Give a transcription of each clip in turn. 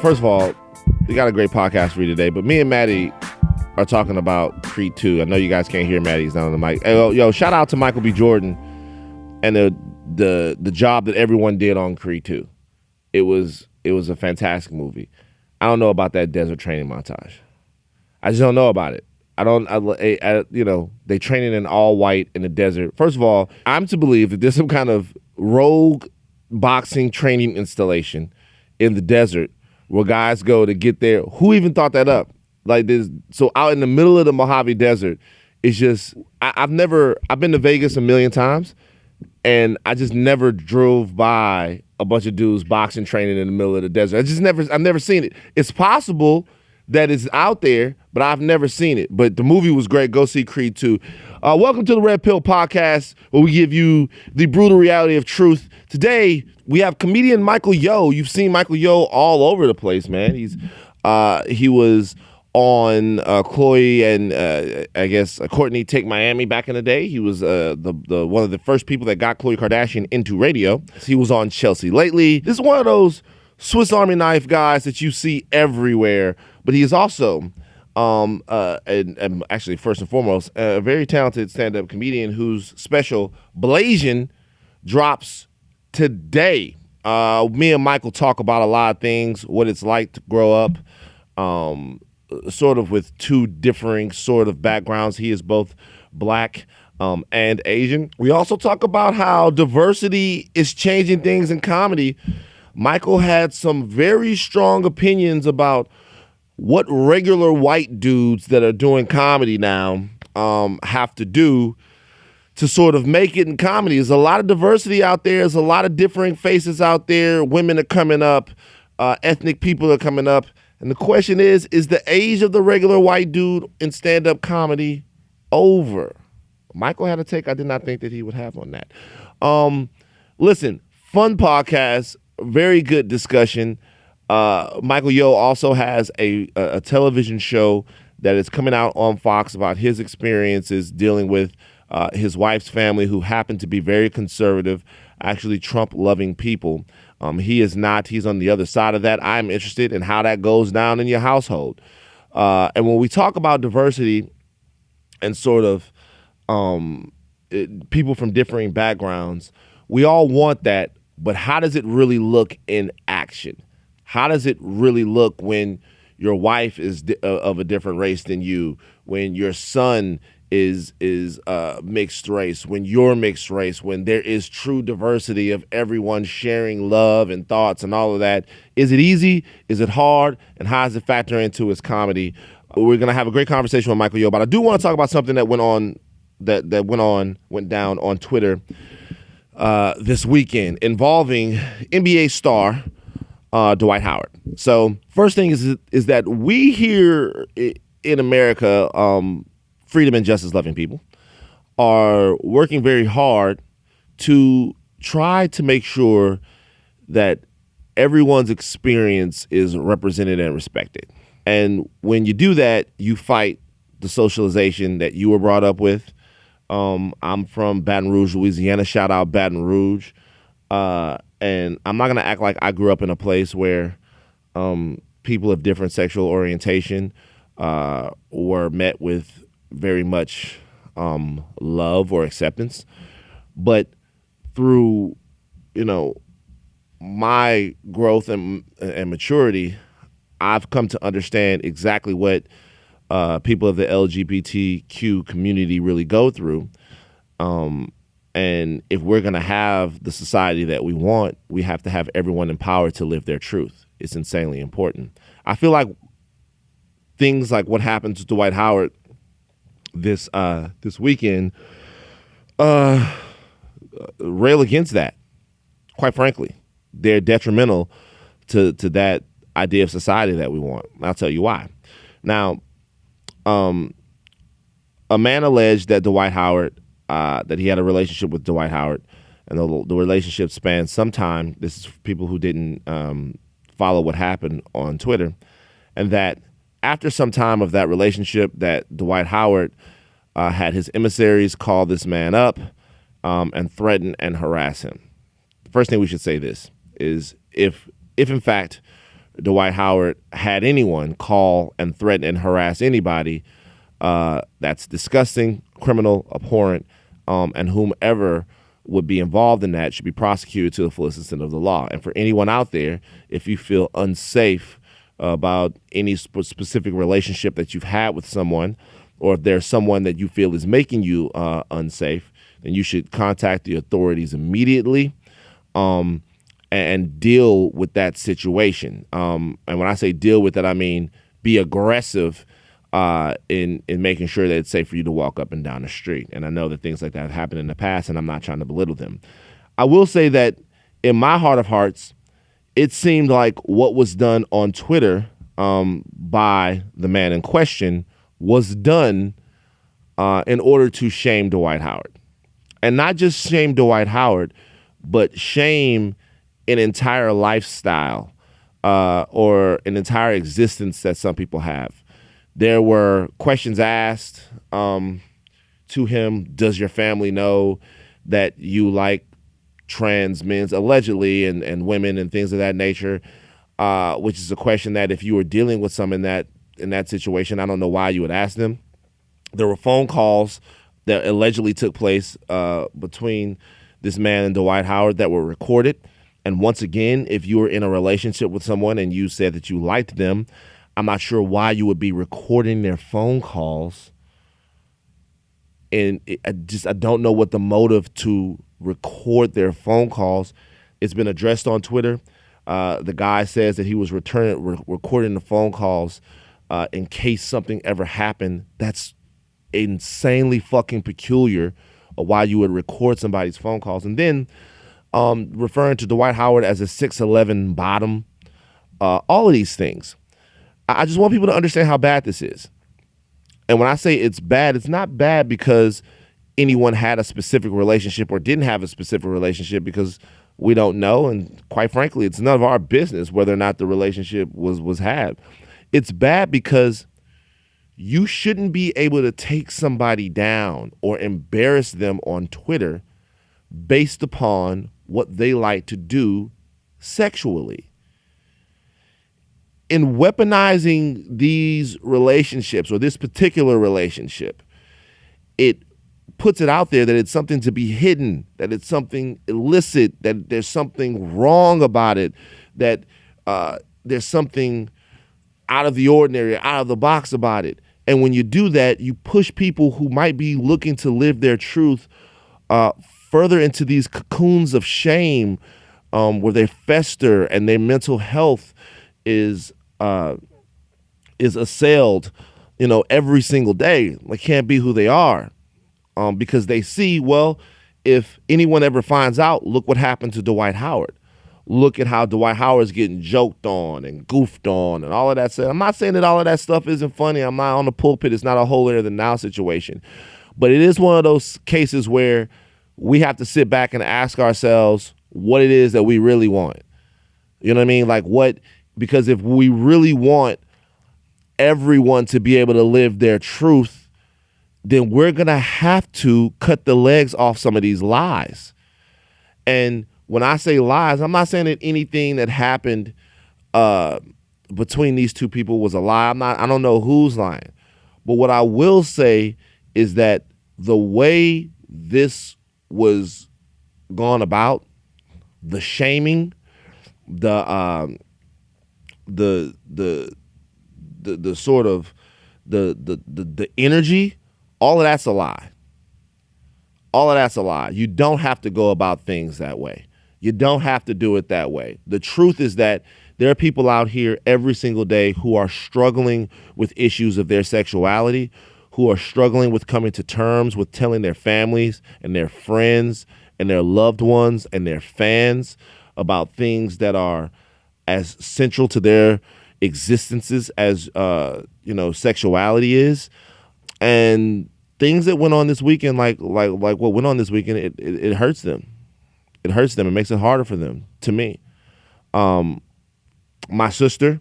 First of all, we got a great podcast for you today, but me and Maddie are talking about Creed 2. I know you guys can't hear Maddie. He's down on the mic. Hey, yo, shout out to Michael B. Jordan and the job that everyone did on Creed 2. It was a fantastic movie. I don't know about that desert training montage. I just don't know about it. They training in all white in the desert. First of all, I'm to believe that there's some kind of rogue boxing training installation in the desert where guys go to get there. Who even thought that up? Like this, so out in the middle of the Mojave Desert, it's just I've been to Vegas a million times, and I just never drove by a bunch of dudes boxing training in the middle of the desert. I've never seen it. It's possible that it's out there, but I've never seen it. But the movie was great. Go see Creed 2. Welcome to the Red Pill Podcast, where we give you the brutal reality of truth. Today, we have comedian Michael Yo. You've seen Michael Yo all over the place, man. He was on Chloe and I guess Courtney Take Miami back in the day. He was the one of the first people that got Khloe Kardashian into radio. He was on Chelsea Lately. This is one of those Swiss Army knife guys that you see everywhere, but he is also and actually first and foremost a very talented stand-up comedian whose special Blasian drops today. Me and Michael talk about a lot of things, what it's like to grow up sort of with two differing sort of backgrounds. He is both black and Asian. We also talk about how diversity is changing things in comedy. Michael had some very strong opinions about what regular white dudes that are doing comedy now have to do to sort of make it in comedy. There's a lot of diversity out there. There's a lot of differing faces out there. Women are coming up. Ethnic people are coming up. And the question is the age of the regular white dude in stand-up comedy over? Michael had a take I did not think that he would have on that. Listen, fun podcast, very good discussion. Michael Yo also has a television show that is coming out on Fox about his experiences dealing with his wife's family, who happen to be very conservative, actually Trump-loving people. He is not. He's on the other side of that. I'm interested in how that goes down in your household. And when we talk about diversity and sort of people from differing backgrounds, we all want that, but how does it really look in action? How does it really look when your wife is of a different race than you, when your son is mixed race, when you're mixed race, when there is true diversity of everyone sharing love and thoughts and all of that? Is it easy? Is it hard? And how does it factor into his comedy? We're gonna have a great conversation with Michael Yo, but I do want to talk about something that went down on Twitter this weekend involving NBA star Dwight Howard. So first thing is that we here in America, freedom and justice loving people, are working very hard to try to make sure that everyone's experience is represented and respected. And when you do that, you fight the socialization that you were brought up with. I'm from Baton Rouge, Louisiana. Shout out Baton Rouge. And I'm not going to act like I grew up in a place where people of different sexual orientation were met with very much love or acceptance. But through, my growth and maturity, I've come to understand exactly what people of the LGBTQ community really go through. And if we're going to have the society that we want, we have to have everyone empowered to live their truth. It's insanely important. I feel like things like what happened to Dwight Howard this weekend rail against that. Quite frankly, they're detrimental to that idea of society that we want. I'll tell you why. Now, a man alleged that Dwight Howard, that he had a relationship with Dwight Howard, and the relationship spanned some time. This is for people who didn't follow what happened on Twitter, and that after some time of that relationship, that Dwight Howard had his emissaries call this man up and threaten and harass him. The first thing we should say this is if in fact Dwight Howard had anyone call and threaten and harass anybody, that's disgusting, criminal, abhorrent, and whomever would be involved in that should be prosecuted to the fullest extent of the law. And for anyone out there, if you feel unsafe about any specific relationship that you've had with someone, or if there's someone that you feel is making you unsafe, then you should contact the authorities immediately and deal with that situation. And when I say deal with it, I mean be aggressive in making sure that it's safe for you to walk up and down the street. And I know that things like that have happened in the past, and I'm not trying to belittle them. I will say that in my heart of hearts, it seemed like what was done on Twitter by the man in question was done in order to shame Dwight Howard. And not just shame Dwight Howard, but shame an entire lifestyle or an entire existence that some people have. There were questions asked to him. Does your family know that you like trans men, allegedly, and women and things of that nature? Which is a question that if you were dealing with some in that situation, I don't know why you would ask them. There were phone calls that allegedly took place between this man and Dwight Howard that were recorded. And once again, if you were in a relationship with someone and you said that you liked them, I'm not sure why you would be recording their phone calls. And I don't know what the motive to record their phone calls. It's been addressed on Twitter. The guy says that he was recording the phone calls in case something ever happened. That's insanely fucking peculiar of why you would record somebody's phone calls. And then referring to Dwight Howard as a 6'11" bottom, all of these things. I just want people to understand how bad this is. And when I say it's bad, it's not bad because anyone had a specific relationship or didn't have a specific relationship, because we don't know. And quite frankly, it's none of our business whether or not the relationship was had. It's bad because you shouldn't be able to take somebody down or embarrass them on Twitter based upon what they like to do sexually. In weaponizing these relationships, or this particular relationship, it puts it out there that it's something to be hidden, that it's something illicit, that there's something wrong about it, that there's something out of the ordinary, out of the box about it. And when you do that, you push people who might be looking to live their truth further into these cocoons of shame, where they fester and their mental health is assailed, every single day. They can't be who they are, because they see, well, if anyone ever finds out, look what happened to Dwight Howard. Look at how Dwight Howard's getting joked on and goofed on and all of that stuff. I'm not saying that all of that stuff isn't funny. I'm not on the pulpit. It's not a holier than thou situation. But it is one of those cases where we have to sit back and ask ourselves what it is that we really want. You know what I mean? Like what? Because if we really want everyone to be able to live their truth, then we're going to have to cut the legs off some of these lies. And when I say lies, I'm not saying that anything that happened between these two people was a lie. I don't know who's lying. But what I will say is that the way this was gone about, the shaming, the sort of the energy, all of that's a lie. All of that's a lie. You don't have to go about things that way. You don't have to do it that way. The truth is that there are people out here every single day who are struggling with issues of their sexuality, who are struggling with coming to terms with telling their families and their friends and their loved ones and their fans about things that are as central to their existences as sexuality is. And things that went on this weekend, like what went on this weekend, it hurts them. It hurts them. It makes it harder for them. To me, my sister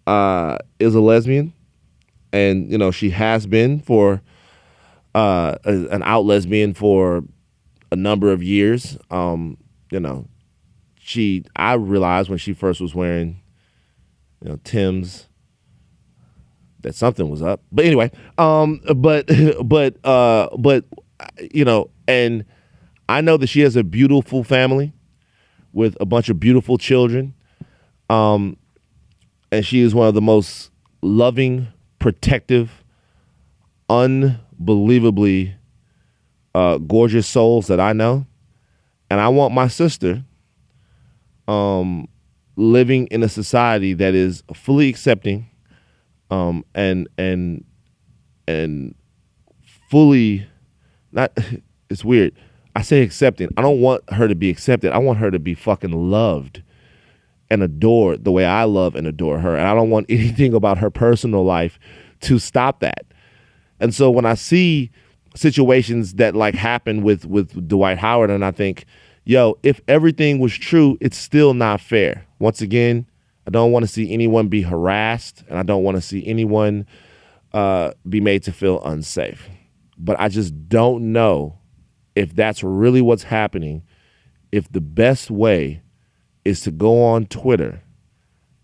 is a lesbian, and she has been for an out lesbian for a number of years. I realized when she first was wearing Tim's that something was up. But anyway, but and I know that she has a beautiful family with a bunch of beautiful children. And she is one of the most loving, protective, unbelievably gorgeous souls that I know. And I want my sister living in a society that is fully accepting and fully not it's weird. I say accepting. I don't want her to be accepted. I want her to be fucking loved and adored the way I love and adore her. And I don't want anything about her personal life to stop that. And so when I see situations that like happen with Dwight Howard, and I think, yo, if everything was true, it's still not fair. Once again, I don't want to see anyone be harassed, and I don't want to see anyone be made to feel unsafe. But I just don't know if that's really what's happening, if the best way is to go on Twitter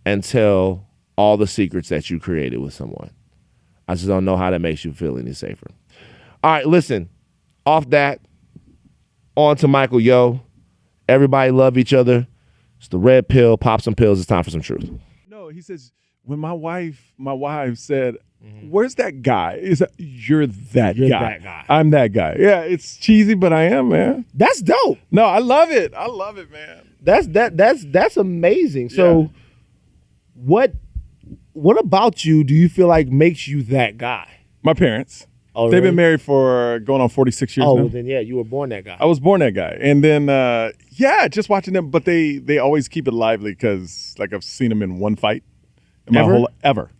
and tell all the secrets that you created with someone. I just don't know how that makes you feel any safer. All right, listen, off that, on to Michael Yo. Everybody love each other. It's the red pill, pop some pills, it's time for some truth. No, he says, when my wife said, where's that guy? You're that guy. I'm that guy. Yeah, it's cheesy, but I am, man. That's dope. No, I love it. I love it, man. That's amazing. So what about you do you feel like makes you that guy? My parents. Oh, They've really? been married for going on 46 years now. Well, then you were born that guy. I was born that guy. And then, just watching them. But they always keep it lively because, like, I've seen them in one fight in my whole ever.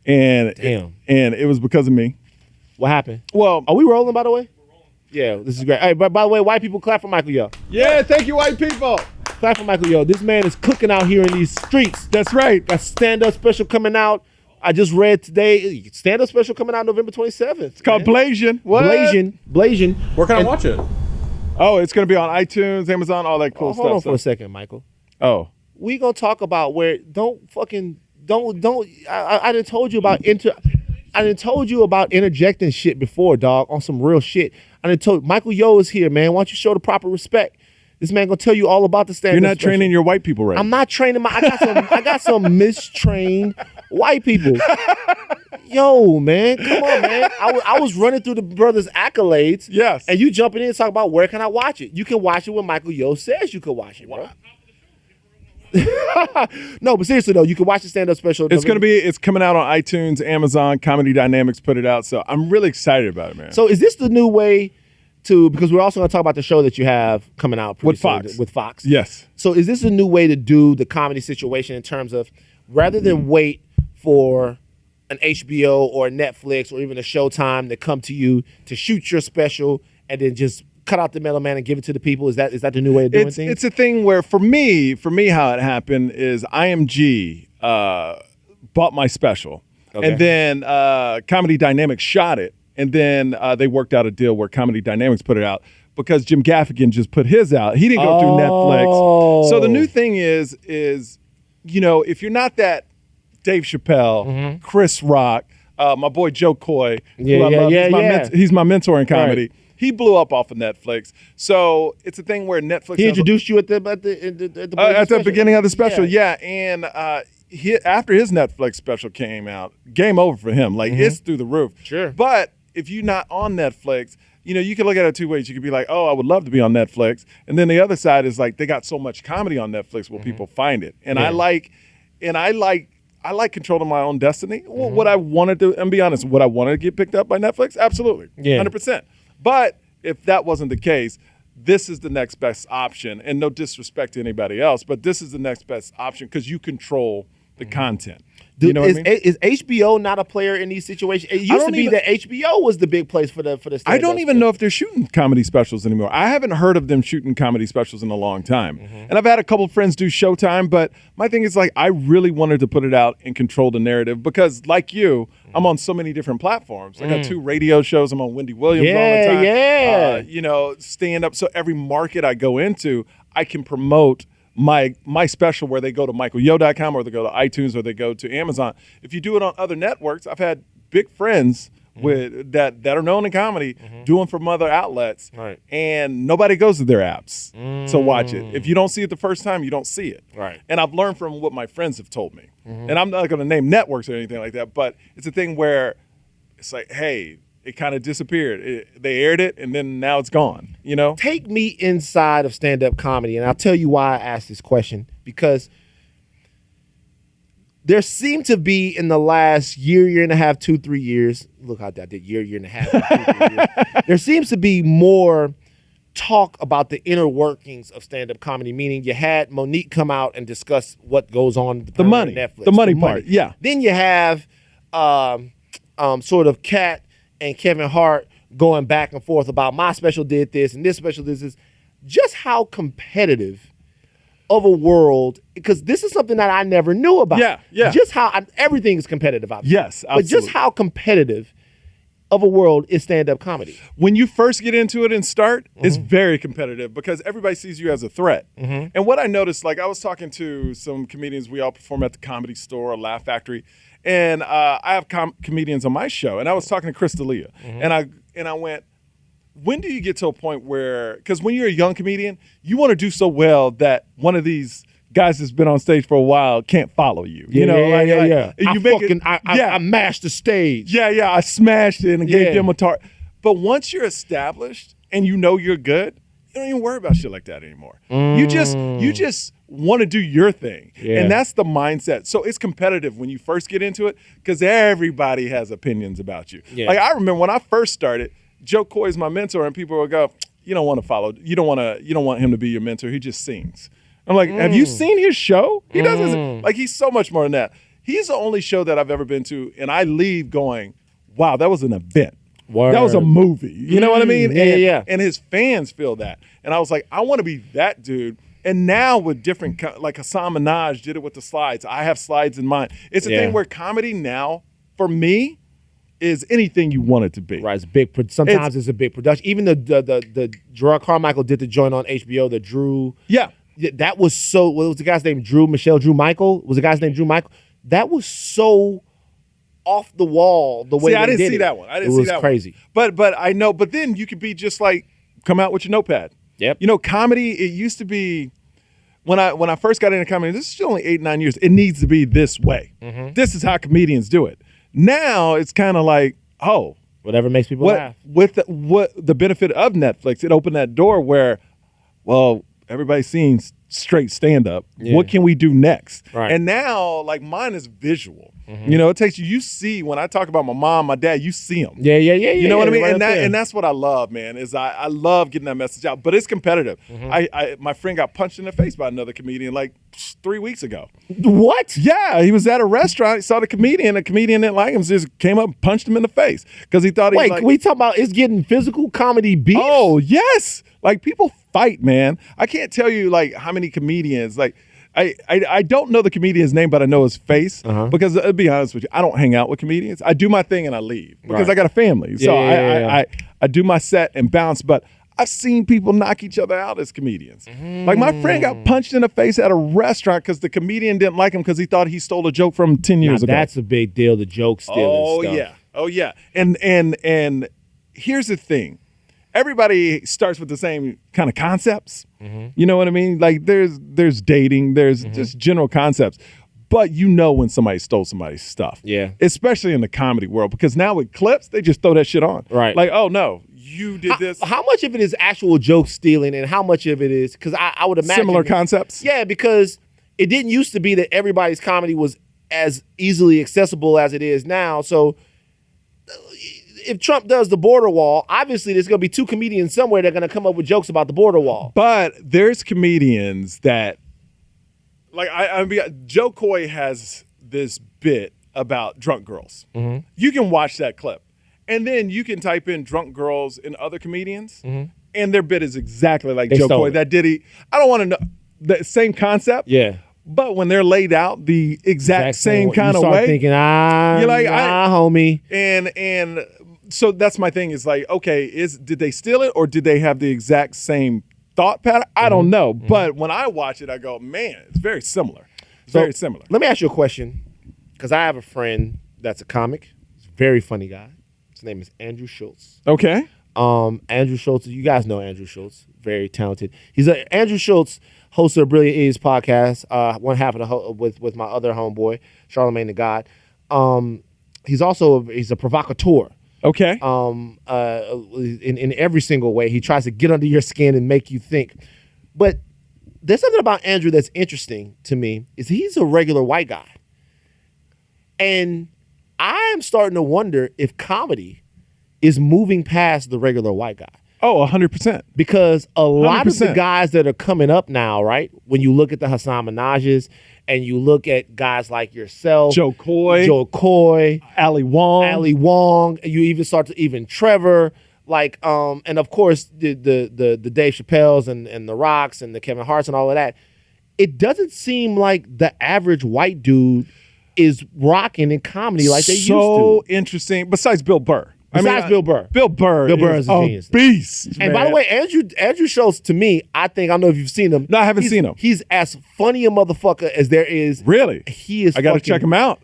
And Damn. And it was because of me. What happened? Well, are we rolling, by the way? Yeah, this is great. Hey, by the way, white people, clap for Michael Yo. Yeah, thank you, white people. Clap for Michael Yo. This man is cooking out here in these streets. That's right. Got stand-up special coming out. I just read today, stand-up special coming out November 27th. It's called Blasian. What? Blasian. Where can I watch it? Oh, it's going to be on iTunes, Amazon, all that cool stuff. Hold on for a second, Michael. Oh. We going to talk about where, I done told you about interjecting shit before, dog, on some real shit. I done told Michael Yo is here, man. Why don't you show the proper respect? This man gonna tell you all about the stand-up. You're not training your white people right. I'm not training I got some mistrained white people. Yo, man, come on, man. I was running through the brothers' accolades. Yes. And you jumping in and talking about where can I watch it? You can watch it when Michael Yo says you can watch it, bro. No, but seriously though, you can watch the stand-up special. It's coming out on iTunes, Amazon, Comedy Dynamics put it out. So I'm really excited about it, man. So is this the new way because we're also going to talk about the show that you have coming out with Fox. With Fox. Yes. So is this a new way to do the comedy situation in terms of rather than wait for an HBO or a Netflix or even a Showtime to come to you to shoot your special and then just cut out the middleman and give it to the people? Is that the new way of doing things? It's a thing where for me how it happened is IMG bought my special. Okay. And then Comedy Dynamics shot it. And then they worked out a deal where Comedy Dynamics put it out because Jim Gaffigan just put his out. He didn't go through Netflix. So the new thing is if you're not that Dave Chappelle, Chris Rock, my boy Joe Coy, who I love, he's my mentor in comedy. Right. He blew up off of Netflix. So it's a thing where Netflix. He introduced you at the beginning of the special. Yeah. And after his Netflix special came out, game over for him. Like it's through the roof. Sure. But if you're not on Netflix, you can look at it two ways. You could be like, oh, I would love to be on Netflix. And then the other side is like, they got so much comedy on Netflix where people find it. And I like controlling my own destiny. What I wanted to, and be honest, what I wanted to get picked up by Netflix? Absolutely. Yeah. 100%. But if that wasn't the case, this is the next best option. And no disrespect to anybody else, but this is the next best option because you control the content. You know what I mean? Is HBO not a player in these situations? It used to be that HBO was the big place for the stand-up. I don't even know if they're shooting comedy specials anymore. I haven't heard of them shooting comedy specials in a long time. And I've had a couple friends do Showtime, but my thing is like I really wanted to put it out and control the narrative because like you, I'm on so many different platforms. I got 2 radio shows. I'm on Wendy Williams all the time. Stand up. So every market I go into, I can promote my special where they go to michaelyo.com or they go to iTunes or they go to Amazon. If you do it on other networks, I've had big friends with that are known in comedy doing from other outlets, Right. and nobody goes to their apps to watch it. If you don't see it the first time, you don't see it. Right. And I've learned from what my friends have told me. And I'm not going to name networks or anything like that, but it's a thing where it's like, hey, it kind of disappeared. They aired it, and then now it's gone, you know? Take me inside of stand-up comedy, and I'll tell you why I asked this question. Because there seemed to be in the last year and a half, 2-3 years, look how I did year and a half, 2-3 years. There seems to be more talk about the inner workings of stand-up comedy, meaning you had Monique come out and discuss what goes on The money, Netflix. the money part, yeah. Then you have sort of Kat and Kevin Hart going back and forth about my special did this and this special did this. Just how competitive of a world, because this is something that I never knew about. Yeah. Just how everything is competitive out there. Yes, absolutely. But just how competitive of a world is stand-up comedy. When you first get into it and start, it's very competitive because everybody sees you as a threat. And what I noticed, like I was talking to some comedians, we all perform at the Comedy Store or Laugh Factory, and I have comedians on my show, and I was talking to Chris D'Elia, and I went, when do you get to a point where, because when you're a young comedian, you want to do so well that one of these guys that's been on stage for a while can't follow you. You know, yeah. I I mashed the stage. Yeah, I smashed it and gave them a target. But once you're established and you know you're good, you don't even worry about shit like that anymore. You just want to do your thing. Yeah. And that's the mindset. So it's competitive when you first get into it because everybody has opinions about you. Yeah. Like I remember when I first started, Joe Coy is my mentor, and people would go, you don't want to follow, you don't want him to be your mentor. He just sings. I'm like, have you seen his show? He doesn't, like, he's so much more than that. He's the only show that I've ever been to, and I leave going, wow, that was an event. Word. That was a movie. You know what I mean? Yeah. And his fans feel that. And I was like, I want to be that dude. And now with different, like Hassan Minaj did it with the slides. I have slides in mind. It's a thing where comedy now, for me, is anything you want it to be. Right, it's big. Sometimes it's a big production. Even the Gerard Carmichael did the joint on HBO, the Drew. Yeah. That was so. What was the guy's name? Drew Michael. Was the guy's name Drew Michael? That was so off the wall. The way See, I they didn't did see it. that one. I didn't it see was that crazy. One. But I know. But then you could be just like, come out with your notepad. Yep. You know, comedy. It used to be when I first got into comedy. This is still only 8-9 years. It needs to be this way. This is how comedians do it. Now it's kind of like, oh, whatever makes people laugh. With what the benefit of Netflix, it opened that door where, well, everybody's seeing straight stand up. Yeah. What can we do next? Right. And now, like, mine is visual. You know, it takes you see, when I talk about my mom, my dad, you see them. Yeah. You know what I mean? Right And that's what I love, man, is I love getting that message out. But it's competitive. My friend got punched in the face by another comedian like 3 weeks ago. What? Yeah, he was at a restaurant, he saw the comedian didn't like him, so just came up and punched him in the face because he thought he was like, we talking about it's getting physical comedy beef? oh, yes. Like, people fight, man. I can't tell you, like, how many comedians, like, I don't know the comedian's name, but I know his face because, to be honest with you, I don't hang out with comedians. I do my thing and I leave because I got a family. So I do my set and bounce, but I've seen people knock each other out as comedians. Like, my friend got punched in the face at a restaurant because the comedian didn't like him because he thought he stole a joke from 10 years ago. That's a big deal, the joke stealing stuff. Oh, yeah. And here's the thing. Everybody starts with the same kind of concepts. You know what I mean? Like, there's dating, there's just general concepts. But you know when somebody stole somebody's stuff. Yeah. Especially in the comedy world, because now with clips, they just throw that shit on. Right. Like, oh, no, you did this. How much of it is actual joke stealing and how much of it is, because I would imagine. Similar concepts? Yeah, because it didn't used to be that everybody's comedy was as easily accessible as it is now. So if Trump does the border wall, obviously there's going to be two comedians somewhere that are going to come up with jokes about the border wall. But there's comedians that, like, I mean, Joe Coy has this bit about drunk girls. You can watch that clip, and then you can type in drunk girls and other comedians, and their bit is exactly like Joe Coy. That did he? I don't want to know the same concept. Yeah. But when they're laid out the exact same kind of way, you start thinking, you're like, homie. And so that's my thing is like, okay, did they steal it or did they have the exact same thought pattern. I don't know. But when I watch it, I go, man, it's very similar. It's very similar. Let me ask you a question, because I have a friend that's a comic. He's a very funny guy. His name is Andrew Schultz. Okay. Andrew Schultz, you guys know Andrew Schultz, very talented. Andrew Schultz, host of Brilliant Idiots podcast, one half of with my other homeboy, Charlamagne the God. He's a provocateur. Okay. In every single way, he tries to get under your skin and make you think. But there's something about Andrew that's interesting to me, is he's a regular white guy. And I'm starting to wonder if comedy is moving past the regular white guy. Oh, 100%. Because a lot 100%. of the guys that are coming up now, right, when you look at the Hassan Minaj's and you look at guys like yourself, Joe Coy, Ali Wong, and you even start to even Trevor, like, and of course the Dave Chappelle's and the Rocks and the Kevin Hart's and all of that. It doesn't seem like the average white dude is rocking in comedy like they used to. So interesting. Besides Bill Burr. Bill Burr. Bill Burr is a genius. Beast. And by the way, Andrew Schultz, to me, I don't know if you've seen him. No, I haven't seen him. He's as funny a motherfucker as there is. Really? He is. I got to check him out.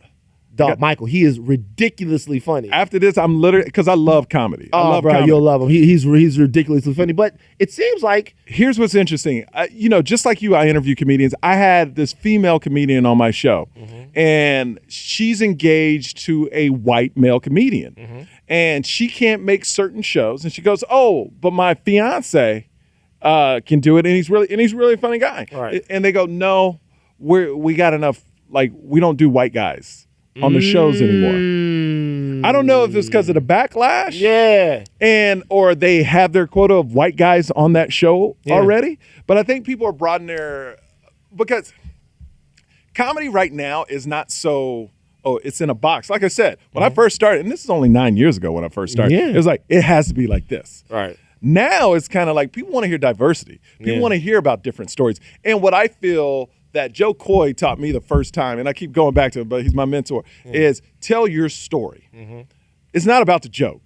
Michael, he is ridiculously funny. After this, I'm literally, because I love comedy. I love comedy. You'll love him. He's ridiculously funny. But it seems like, here's what's interesting. Just like you, I interview comedians. I had this female comedian on my show, and she's engaged to a white male comedian, and she can't make certain shows. And she goes, "Oh, but my fiance can do it, and he's really a funny guy." Right. And they go, "No, we got enough. Like, we don't do white guys on the shows anymore." I don't know if it's because of the backlash. Yeah. Or they have their quota of white guys on that show already. But I think people are broadening because comedy right now is not so, it's in a box. Like I said, when I first started, and this is only 9 years ago when I first started, it was like, it has to be like this. Right. Now it's kind of like people want to hear diversity. People want to hear about different stories. And what I feel that Joe Coy taught me the first time, and I keep going back to him, but he's my mentor, is tell your story. It's not about the joke.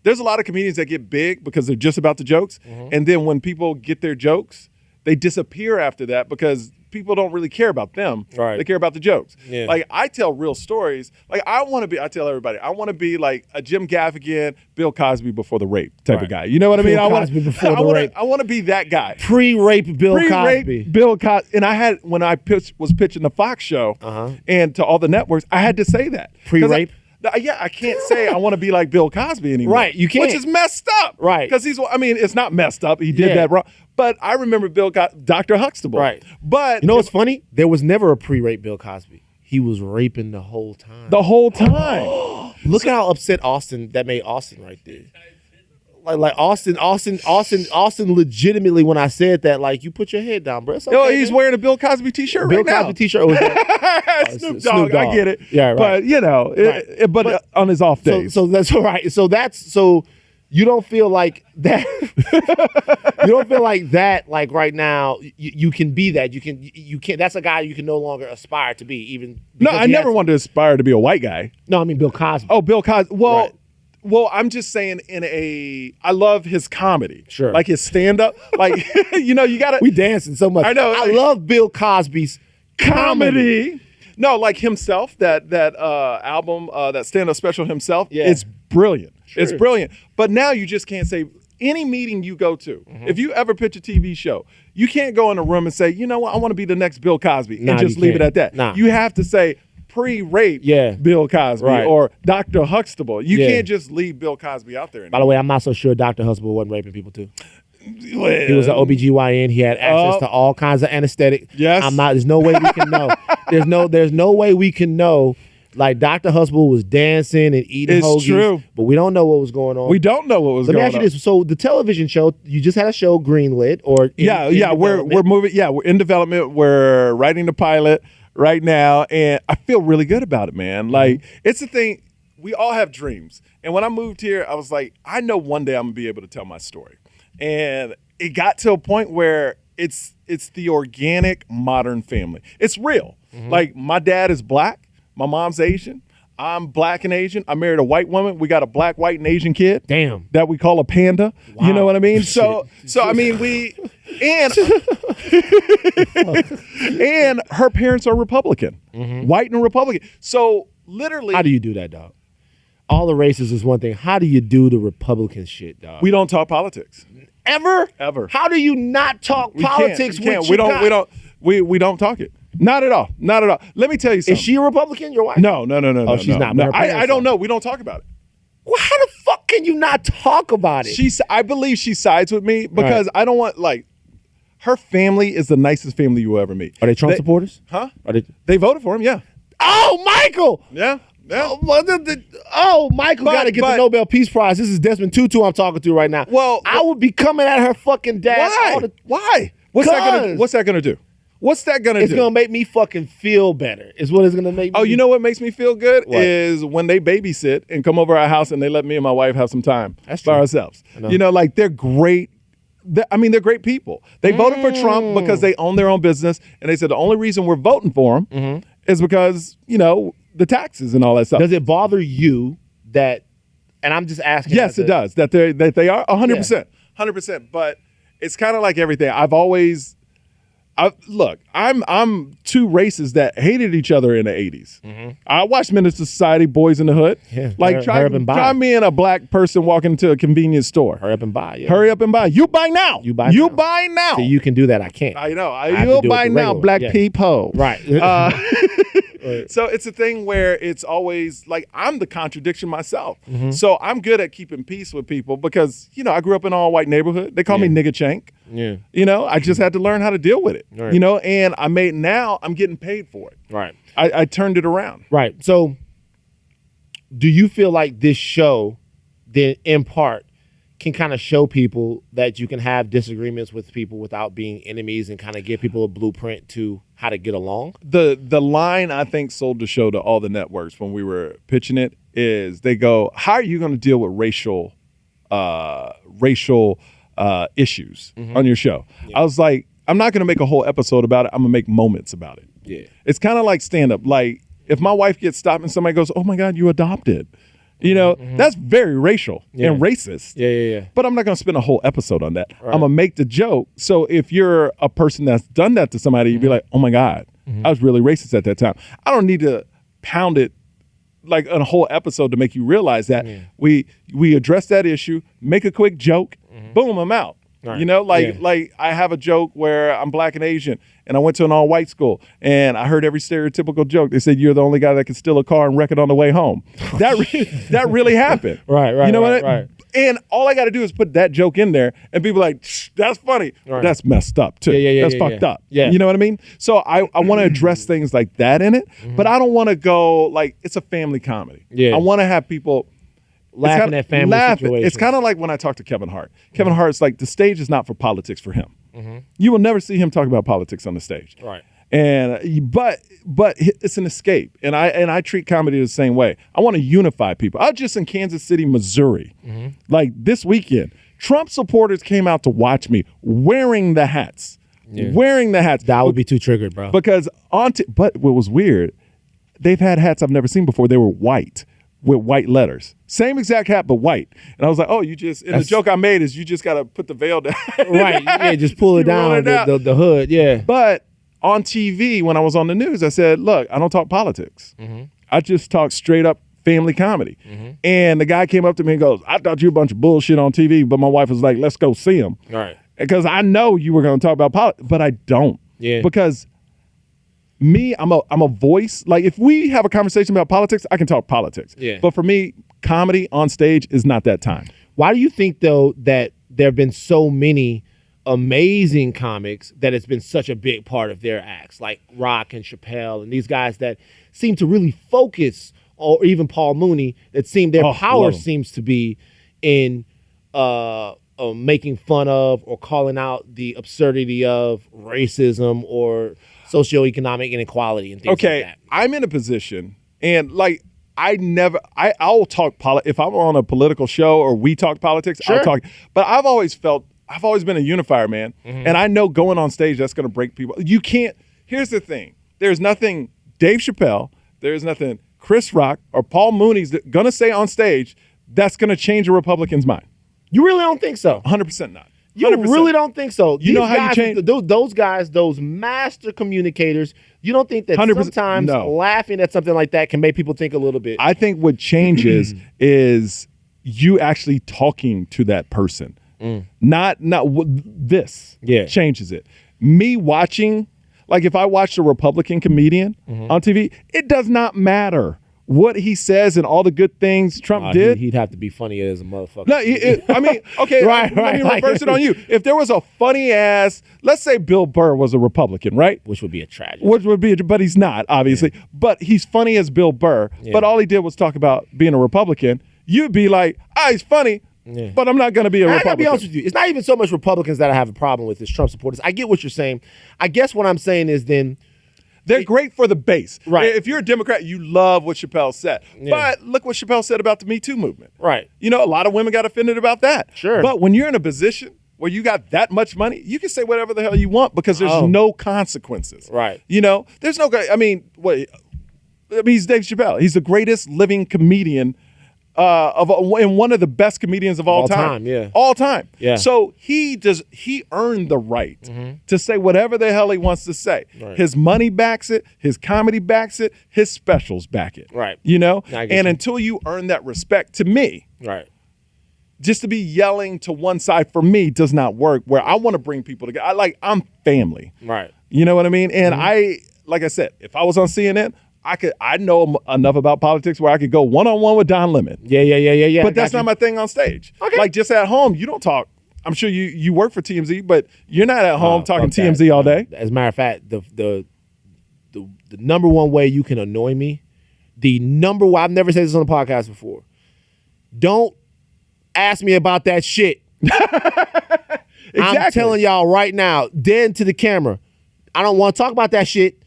There's a lot of comedians that get big because they're just about the jokes, and then when people get their jokes, they disappear after that because people don't really care about them. Right. They care about the jokes. Yeah. Like, I tell real stories. Like, I tell everybody, I want to be like a Jim Gaffigan, Bill Cosby before the rape type of guy. You know what I mean? Bill Cosby before the rape. I want to be that guy. Pre-rape Bill Cosby. Bill Cosby. And I had, when I was pitching the Fox show and to all the networks, I had to say that. Pre-rape? I can't say I want to be like Bill Cosby anymore. Right, you can't. Which is messed up. Right. Because it's not messed up. He did that wrong. But I remember Dr. Huxtable. Right. But you know what's funny? There was never a pre-rape Bill Cosby. He was raping the whole time. The whole time. Look at how upset that made Austin right there. Like Austin legitimately, when I said that, like, you put your head down, bro. Okay, he's wearing a Bill Cosby t-shirt right now. Bill Cosby t-shirt. Was that? Snoop Dogg, I get it. Yeah, right. But, but on his off days. So that's all right. So you don't feel like that. You don't feel like that. Like right now, you can be that. You can. That's a guy you can no longer aspire to be. Even no, I never wanted to aspire to be a white guy. No, I mean Bill Cosby. Oh, Bill Cosby. Well. Right. Well, I'm just saying I love his comedy. Sure. Like his stand-up. Like, you gotta. We dancing so much. I know. I love Bill Cosby's comedy. No, like himself, that album, that stand-up special himself, it's brilliant. Sure. It's brilliant. But now you just can't say, any meeting you go to, if you ever pitch a TV show, you can't go in a room and say, you know what, I want to be the next Bill Cosby, and just leave it at that. Nah. You have to say, pre-rape Bill Cosby or Dr. Huxtable. You can't just leave Bill Cosby out there anymore. By the way, I'm not so sure Dr. Huxtable wasn't raping people too. He was an OBGYN. He had access to all kinds of anesthetic. Yes. There's no way we can know. There's no way we can know. Like, Dr. Huxtable was dancing and eating hoagies. It's true. But we don't know what was going on. We don't know what was going on. Let me ask you this. So the television show, you just had a show greenlit or we're moving. Yeah, we're in development. We're writing the pilot right now, and I feel really good about it, man. Like, it's the thing, we all have dreams. And when I moved here, I was like, I know one day I'm gonna be able to tell my story. And it got to a point where it's the organic modern family. It's real. Like, my dad is black, my mom's Asian. I'm black and Asian. I married a white woman. We got a black, white, and Asian kid. Damn. That we call a panda. Wow. You know what I mean? So I mean, and her parents are Republican, white and Republican. So literally, How do you do that, dog? All the races is one thing. How do you do the Republican shit, dog? we don't talk politics. Ever? How do you not talk politics We can't. with We your don't. guy? We don't talk it. Not at all. Not at all. Let me tell you something. Is she a Republican, your wife? No. Oh, she's not, but No. her parents I don't are. know. We don't talk about it. Well, how the fuck can you not talk about it? I believe she sides with me because I don't want her family is the nicest family you will ever meet. Are they Trump supporters? Huh? Are they? They voted for him. Yeah. Oh, Michael! Yeah. Yeah. Michael got to get the Nobel Peace Prize. This is Desmond Tutu I'm talking to right now. Well, I would be coming at her fucking dad. Why? What's that gonna do? What's that gonna do? It's gonna make me fucking feel better. Is what it's gonna make me. Oh, you know what makes me feel good What? is when they babysit and come over our house and they let me and my wife have some time That's by true. ourselves. know. You know, like they're great. They're great people. They voted for Trump because they own their own business, and they said the only reason we're voting for him is because the taxes and all that stuff. Does it bother you that? And I'm just asking. Yes, it does. That they are 100%, 100%. But it's kind of like everything. I'm two races that hated each other in the 80s. I watched Minister Society, Boys in the Hood. Yeah, Try me and a black person walking into a convenience store. Hurry up and buy. Yeah. Hurry up and buy. You buy now. You buy now. So you can do that. I can't. I know. have to You'll do it buy the now, regular way. black Yeah. people. Right. So it's a thing where it's always like I'm the contradiction myself. So I'm good at keeping peace with people because, I grew up in an all-white neighborhood. They call me nigga chank. Yeah. I just had to learn how to deal with it. Right. And I'm getting paid for it. Right. I turned it around. Right. So do you feel like this show, then in part, can kind of show people that you can have disagreements with people without being enemies and kind of give people a blueprint to how to get along? The line I think sold the show to all the networks when we were pitching it is they go, how are you going to deal with racial issues on your show? I was like, I'm not going to make a whole episode about it. I'm going to make moments about it. Yeah. It's kind of like stand-up. Like if my wife gets stopped and somebody goes, oh my God, you adopted. That's very racial and racist. Yeah. But I'm not going to spend a whole episode on that. I'm going to make the joke. So if you're a person that's done that to somebody, you'd be like, oh my God, I was really racist at that time. I don't need to pound it like on a whole episode to make you realize that. We address that issue, make a quick joke, boom, I'm out. Right. Like I have a joke where I'm black and Asian and I went to an all-white school and I heard every stereotypical joke. They said, you're the only guy that can steal a car and wreck it on the way home. That really happened. Right. You know right, what? Right. And all I got to do is put that joke in there and people are like, that's funny. Right. That's messed up too. That's fucked up. Yeah. You know what I mean? So I want to address things like that in it, but I don't want to go like it's a family comedy. Yeah. I want to have people Laughing at family situations. It's kind of like when I talk to Kevin Hart. Kevin Hart's like, the stage is not for politics for him. You will never see him talk about politics on the stage. Right. And but it's an escape, and I treat comedy the same way. I want to unify people. I was just in Kansas City, Missouri, like this weekend. Trump supporters came out to watch me wearing the hats. Wearing the hats. That would be too triggered, bro. Because but what was weird, they've had hats I've never seen before. They were white with white letters. Same exact hat, but white. And I was like, oh, the joke I made is you just got to put the veil down. Right. Yeah, just pull it down, the hood. Yeah. But on TV, when I was on the news, I said, look, I don't talk politics. I just talk straight up family comedy. And the guy came up to me and goes, I thought you were a bunch of bullshit on TV, but my wife was like, let's go see him. Right. Because I know you were going to talk about politics, but I don't. Yeah. Because I'm a voice. Like if we have a conversation about politics, I can talk politics. Yeah. But for me, comedy on stage is not that time. Why do you think though that there have been so many amazing comics that it's been such a big part of their acts, like Rock and Chappelle and these guys that seem to really focus, or even Paul Mooney, that seem their power seems to be in making fun of or calling out the absurdity of racism or socioeconomic inequality and things like that. I'm in a position, and like I'll talk if I'm on a political show or we talk politics, Sure. I'll talk. But I've always been a unifier, man. And I know going on stage, that's going to break people. You can't, here's the thing. There's nothing Dave Chappelle, there's nothing Chris Rock or Paul Mooney's going to say on stage that's going to change a Republican's mind. You really don't think so? 100% not. 100%. You really don't think so? You know how you change those guys, those master communicators. You don't think that 100%, sometimes no. laughing at something like that can make people think a little bit? I think what changes is you actually talking to that person. Not this changes it. Me watching, like if I watched a Republican comedian on TV, it does not matter what he says and all the good things Trump did. He'd have to be funny as a motherfucker. No, I mean, okay, let me reverse it on you. If there was a funny ass, let's say Bill Burr was a Republican, right? Which would be a tragedy. But he's not, obviously. Yeah. But he's funny as Bill Burr. Yeah. But all he did was talk about being a Republican. You'd be like, he's funny. Yeah. But I'm not going to be a Republican. I got to be honest with you. It's not even so much Republicans that I have a problem with as Trump supporters. I get what you're saying. I guess what I'm saying is then they're great for the base. Right. If you're a Democrat, you love what Chappelle said. Yeah. But look what Chappelle said about the Me Too movement. Right. You know, a lot of women got offended about that. Sure. But when you're in a position where you got that much money, you can say whatever the hell you want because there's no consequences. Right. You know, there's no – he's Dave Chappelle. He's the greatest living comedian and one of the best comedians of all time. Yeah. All time. Yeah. So he earned the right to say whatever the hell he wants to say. Right. His money backs it, his comedy backs it, his specials back it. Right. You know? And until you earn that respect, to me, right, just to be yelling to one side for me does not work, where I want to bring people together. I'm family. Right. You know what I mean? And like I said, if I was on CNN, I know enough about politics where I could go one-on-one with Don Lemon. Yeah. But that's not my thing on stage. Okay. Like just at home, you don't talk. I'm sure you work for TMZ, but you're not at home talking TMZ all day. As a matter of fact, the number one way you can annoy me, I've never said this on the podcast before. Don't ask me about that shit. Exactly. I'm telling y'all right now, dead to the camera. I don't want to talk about that shit.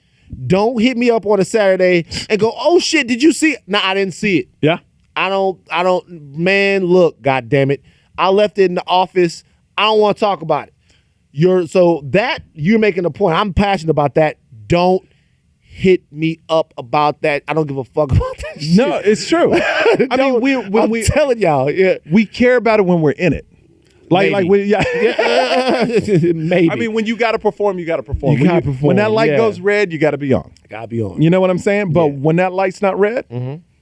Don't hit me up on a Saturday and go, oh shit, did you see it? No, I didn't see it. Yeah. I don't, man, look, God damn it. I left it in the office. I don't want to talk about it. You're making a point. I'm passionate about that. Don't hit me up about that. I don't give a fuck about that shit. No, it's true. I'm telling y'all, we care about it when we're in it. Maybe. Maybe. I mean, when you got to perform, you got to perform. When that light goes red, you got to be on. Gotta be on. You know what I'm saying? But when that light's not red,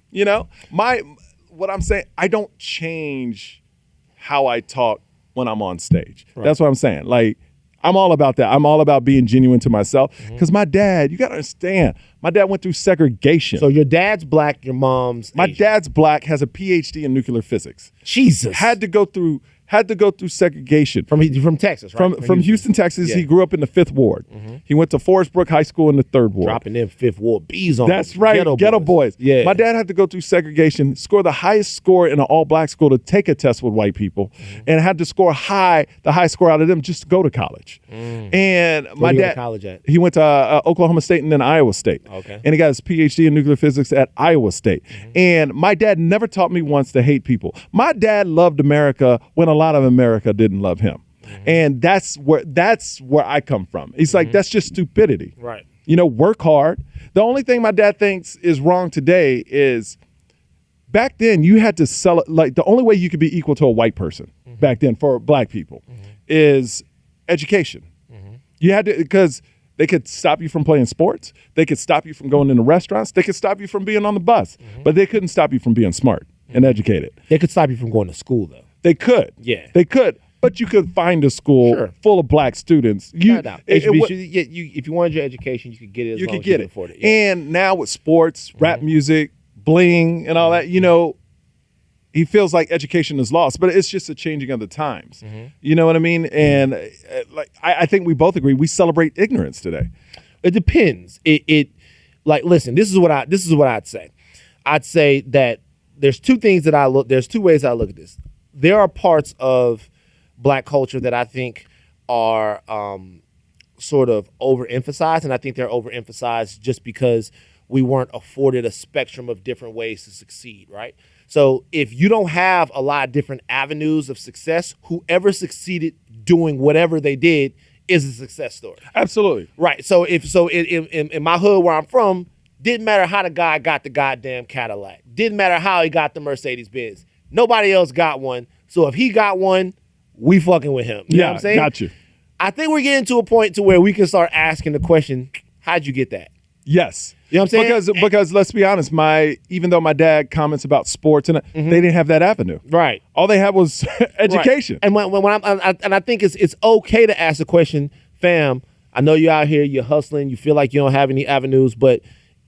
you know, what I'm saying, I don't change how I talk when I'm on stage. Right. That's what I'm saying. Like, I'm all about that. I'm all about being genuine to myself. Because my dad, you got to understand, my dad went through segregation. So your dad's black, your mom's My Asian. dad's black, has a PhD in nuclear physics. Jesus. Had to go through segregation. From Texas, right? From Houston, Texas. Yeah. He grew up in the 5th Ward. He went to Forest Brook High School in the 3rd Ward. Dropping them 5th Ward bees on That's right, ghetto boys. Yeah. My dad had to go through segregation, score the highest score in an all-black school to take a test with white people, and had to score the high score out of them just to go to college. And my dad, went to college at? He went to Oklahoma State and then Iowa State. Okay. And he got his PhD in nuclear physics at Iowa State. And my dad never taught me once to hate people. My dad loved America when a lot of America didn't love him. And that's where I come from. It's like, that's just stupidity. Right. You know, work hard. The only thing my dad thinks is wrong today is back then you had to sell it. Like, the only way you could be equal to a white person back then for black people is education. You had to, because they could stop you from playing sports. They could stop you from going into restaurants. They could stop you from being on the bus. But they couldn't stop you from being smart and educated. They could stop you from going to school, though. They could. Yeah. They could. But you could find a school full of black students. If you wanted your education, you could get it as long as you could afford it. Yeah. And now with sports, rap music, bling, and all that, you know, he feels like education is lost. But it's just a changing of the times. You know what I mean? And I think we both agree, we celebrate ignorance today. It depends. Listen, this is what I'd say. I'd say that there's two ways I look at this. There are parts of black culture that I think are sort of overemphasized, and I think they're overemphasized just because we weren't afforded a spectrum of different ways to succeed, right? So if you don't have a lot of different avenues of success, whoever succeeded doing whatever they did is a success story. Absolutely. Right. So in my hood where I'm from, Didn't matter how the guy got the goddamn Cadillac. Didn't matter how he got the Mercedes Benz. Nobody else got one. So if he got one, we fucking with him. You know what I'm saying? Got you. I think we're getting to a point to where we can start asking the question, how'd you get that? Yes. You know what I'm saying? Because let's be honest, even though my dad comments about sports and they didn't have that avenue. Right. All they had was education. Right. And I think it's okay to ask the question, fam, I know you're out here, you're hustling, you feel like you don't have any avenues, but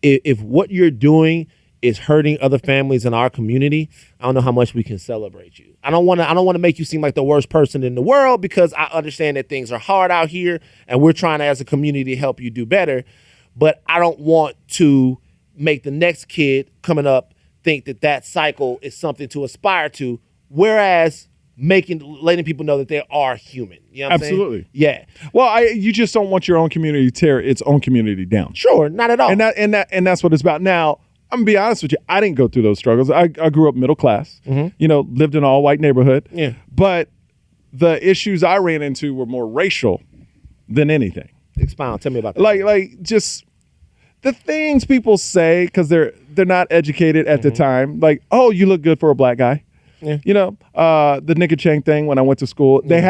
if what you're doing is hurting other families in our community, I don't know how much we can celebrate you. I don't want to make you seem like the worst person in the world, because I understand that things are hard out here and we're trying to, as a community, help you do better. But I don't want to make the next kid coming up think that cycle is something to aspire to, whereas letting people know that they are human. You know what I'm saying? Absolutely. Yeah. Well, you just don't want your own community to tear its own community down. Sure, not at all. And that's what it's about. Now, I'm gonna be honest with you. I didn't go through those struggles. I grew up middle class. Lived in an all white neighborhood. Yeah. But the issues I ran into were more racial than anything. Expound. Tell me about that. Like just the things people say because they're not educated at the time. Like, oh, you look good for a black guy. Yeah. The nigga chang thing when I went to school. They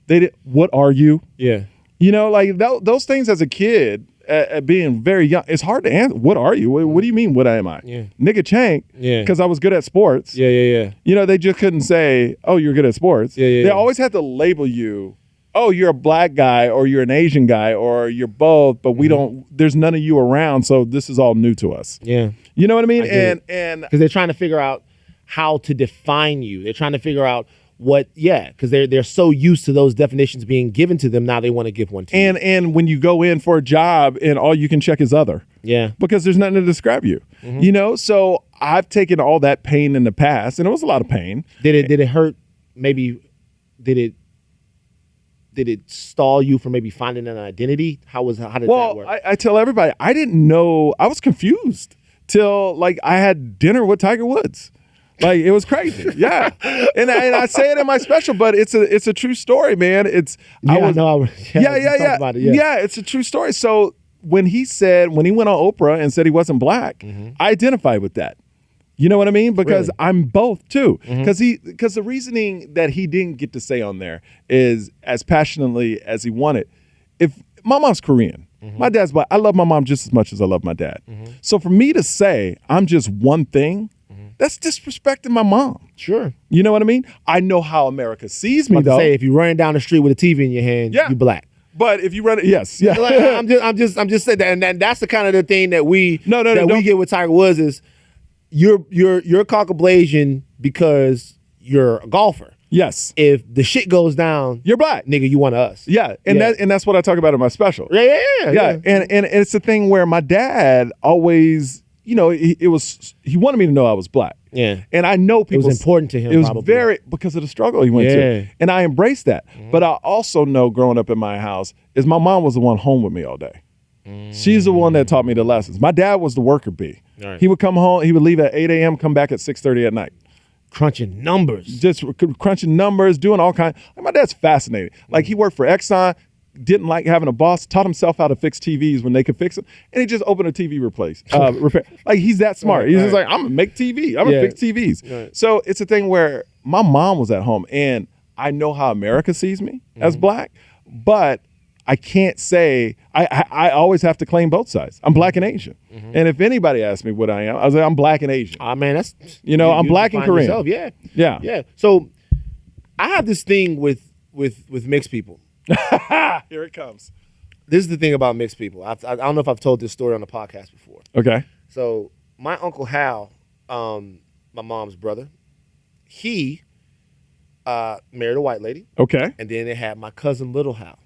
did. What are you? Yeah. Like those things as a kid. Being very young, it's hard to answer. What are you? What do you mean? What am I? Yeah. Nigga chank. Yeah. Because I was good at sports. Yeah. They just couldn't say, "Oh, you're good at sports." Yeah. They always had to label you. Oh, you're a black guy, or you're an Asian guy, or you're both. But we don't. There's none of you around, so this is all new to us. Yeah. You know what I mean? And because they're trying to figure out how to define you. They're trying to figure out because they're so used to those definitions being given to them, now they want to give one to you. And when you go in for a job and all you can check is other. Yeah. Because there's nothing to describe you. So I've taken all that pain in the past, and it was a lot of pain. Did it hurt? Maybe did it stall you from maybe finding an identity? How did that work? I tell everybody, I didn't know. I was confused till I had dinner with Tiger Woods. It was crazy, yeah. And I say it in my special, but it's a true story, man. It's yeah. It's a true story. So when he went on Oprah and said he wasn't black, I identified with that. You know what I mean? Because Really? I'm both too. Because the reasoning that he didn't get to say on there is as passionately as he wanted. If my mom's Korean, my dad's black. I love my mom just as much as I love my dad. So for me to say I'm just one thing. That's disrespecting my mom. Sure. You know what I mean? I know how America sees me, though. Say if you're running down the street with a TV in your hand, you black. But if you run it, yes, yeah. I'm just saying that, and that's the kind of the thing that we we get with Tiger Woods is you're Caucasian because you're a golfer. Yes. If the shit goes down, you're black, nigga. You one of us. Yeah, and that's what I talk about in my special. Yeah. And it's the thing where my dad always. He wanted me to know I was black. Yeah. And I know people. It was important to him. It was very, because of the struggle he went to. And I embraced that. But I also know growing up in my house is my mom was the one home with me all day. She's the one that taught me the lessons. My dad was the worker bee. Right. He would come home, he would leave at 8 a.m., come back at 6:30 at night. Crunching numbers. Just crunching numbers, doing all kinds. My dad's fascinating. He worked for Exxon. Didn't like having a boss, taught himself how to fix TVs when they could fix them, and he just opened a TV repair. He's that smart. He's just like, I'm gonna make TV. I'm gonna fix TVs. Right. So it's a thing where my mom was at home, and I know how America sees me as black, but I can't say I always have to claim both sides. I'm black and Asian, and if anybody asks me what I am, I was like, I'm black and Asian. Man, that's I'm black and Korean. Yourself. Yeah. So I have this thing with mixed people. Here it comes. This is the thing about mixed people. I don't know if I've told this story on the podcast before. Okay. So my Uncle Hal, my mom's brother, he married a white lady. Okay. And then they had my cousin Little Hal.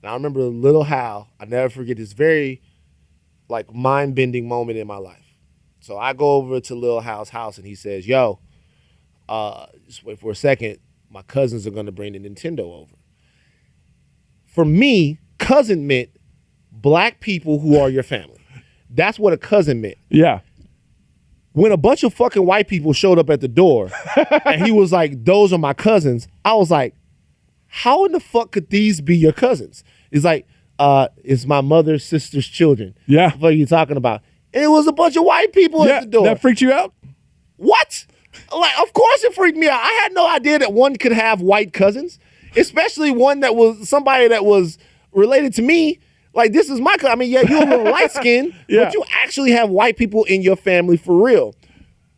And I remember Little Hal, I never forget this very mind-bending moment in my life. So I go over to Little Hal's house and he says, yo, just wait for a second. My cousins are going to bring the Nintendo over. For me, cousin meant black people who are your family. That's what a cousin meant. Yeah. When a bunch of fucking white people showed up at the door and he was like, those are my cousins, I was like, how in the fuck could these be your cousins? It's like, it's my mother's sister's children. Yeah. What are you talking about? and it was a bunch of white people at the door. That freaked you out? What? Like, of course it freaked me out. I had no idea that one could have white cousins, especially one that was somebody that was related to me. Like, this is my cousin. I mean, yeah, you're a little light skinned, but you actually have white people in your family for real.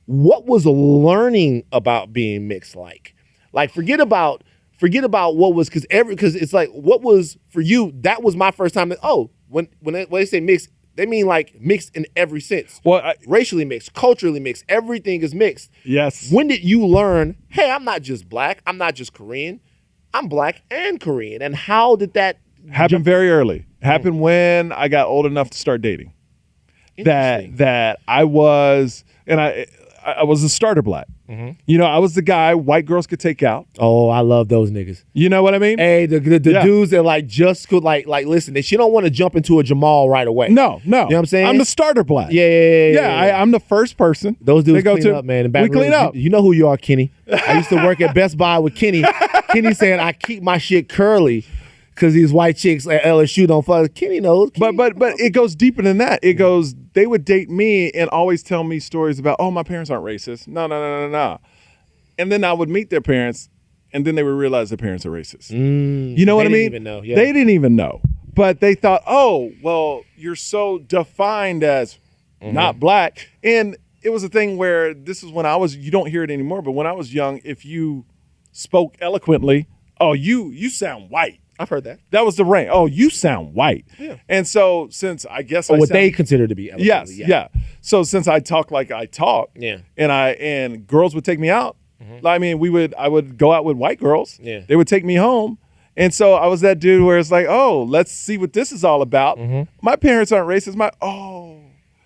What was learning about being mixed like? Like, forget about what was, because it's like, what was for you? That was my first time. When they say mixed, they mean like mixed in every sense. Well, racially mixed, culturally mixed, everything is mixed. Yes. When did you learn, hey, I'm not just black, I'm not just Korean, I'm black and Korean? And how did that happen? Very early. Happened when I got old enough to start dating. That I was, and I was a starter black. Mm-hmm. You know, I was the guy white girls could take out. Oh, I love those niggas. You know what I mean? Hey, the dudes that like just could like listen. She don't want to jump into a Jamal right away. No. You know what I'm saying? I'm the starter black. Yeah. I'm the first person. Those dudes clean up, man. We clean up. You know who you are, Kenny. I used to work at Best Buy with Kenny. Kenny saying I keep my shit curly because these white chicks at LSU don't fuck. Kenny knows. But it goes deeper than that. It goes, they would date me and always tell me stories about, oh, my parents aren't racist. No. And then I would meet their parents, and then they would realize their parents are racist. You know what I mean? Even know. Yeah. They didn't even know. But they thought, oh, well, you're so defined as not black. And it was a thing where this is when you don't hear it anymore, but when I was young, if you spoke eloquently, oh, you sound white. I've heard that. That was the range. Oh, you sound white. Yeah. And so since I guess they consider to be eloquently. Yes. So since I talk like I talk, and girls would take me out. I mean, I would go out with white girls. Yeah. They would take me home. And so I was that dude where it's like, oh, let's see what this is all about. My parents aren't racist.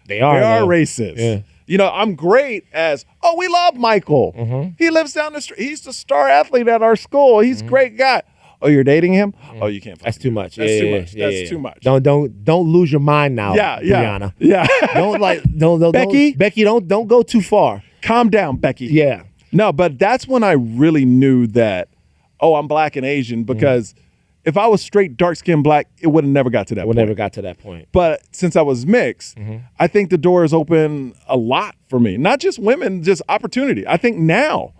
They are racist. Yeah. You know, I'm great as, we love Michael. He lives down the street. He's the star athlete at our school. He's a great guy. Oh, you're dating him? Oh, you can't. That's too much. That's too much. That's too much. Don't lose your mind now, Brianna. Yeah. don't Becky. Don't go too far. Calm down, Becky. Yeah. No, but that's when I really knew that. Oh, I'm black and Asian, because if I was straight dark-skinned black, it would have never got to that point. Never got to that point. But since I was mixed, I think the door is open a lot for me. Not just women, just opportunity. I think now.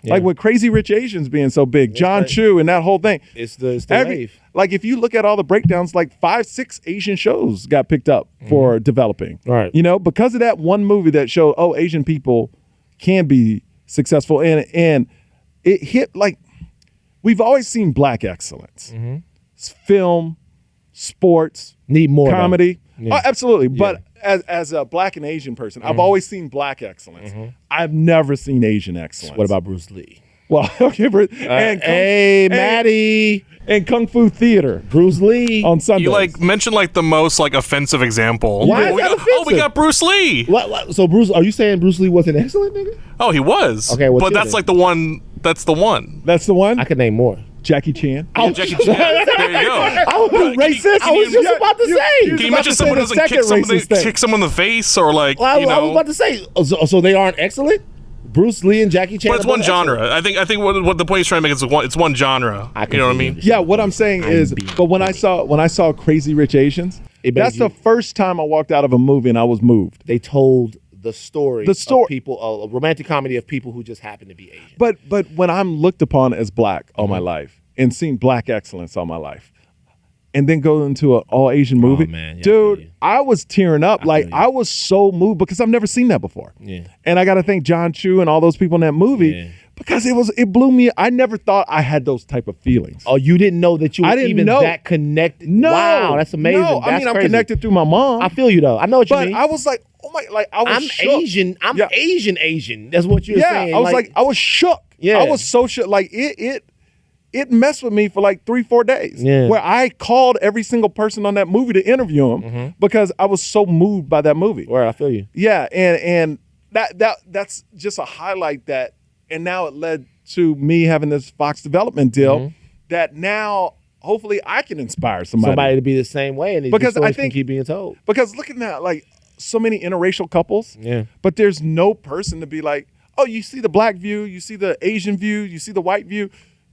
Yeah. Like with Crazy Rich Asians being so big, John Chu and that whole thing. It's the wave. Like if you look at all the breakdowns, like 5-6 Asian shows got picked up for developing. Right. You know, because of that one movie that showed, Asian people can be successful. And it hit, like, we've always seen black excellence. Film, sports, need more comedy. Yeah. Oh, absolutely. Yeah. But as a black and Asian person, I've always seen black excellence. I've never seen Asian excellence. What about Bruce Lee? Well, okay, Maddie. And Kung Fu Theater. Bruce Lee. On Sundays. You mentioned the most offensive example. Why is that offensive? We got Bruce Lee. What? So are you saying Bruce Lee wasn't excellent, nigga? Oh, he was. Okay, but that's the one. That's the one. That's the one? I could name more. Jackie Chan. Yeah, Jackie Chan. There you go. I was racist. I was just about to say. Can you imagine someone doesn't kick someone in the face or I was about to say. So they aren't excellent? Bruce Lee and Jackie Chan. But it's one genre. I think what the point he's trying to make is it's one genre. You know what I mean? Yeah. What I'm saying is, but when I saw Crazy Rich Asians, that's the first time I walked out of a movie and I was moved. They told the story of people, a romantic comedy of people who just happen to be Asian. But when I'm looked upon as black all my life and seen black excellence all my life, and then go into an all Asian movie, dude, I was tearing up. I was so moved because I've never seen that before. Yeah. And I got to thank John Chu and all those people in that movie because it blew me. I never thought I had those type of feelings. Oh, you didn't know that you were even that connected? No. Wow, that's amazing. No, that's I'm connected through my mom. I feel you though. I know what you mean. But I was like, oh my, I was shook. Asian. I'm Asian. That's what you're saying. I was I was shook. Yeah. I was so shook. It messed with me for 3-4 days. Yeah. Where I called every single person on that movie to interview him because I was so moved by that movie. Where I feel you. Yeah, and that's just a highlight that, and now it led to me having this Fox development deal that now hopefully I can inspire somebody to be the same way, and because I think keep being told. Because look at that, so many interracial couples. Yeah. But there's no person to be like, oh, you see the black view, you see the Asian view, you see the white view.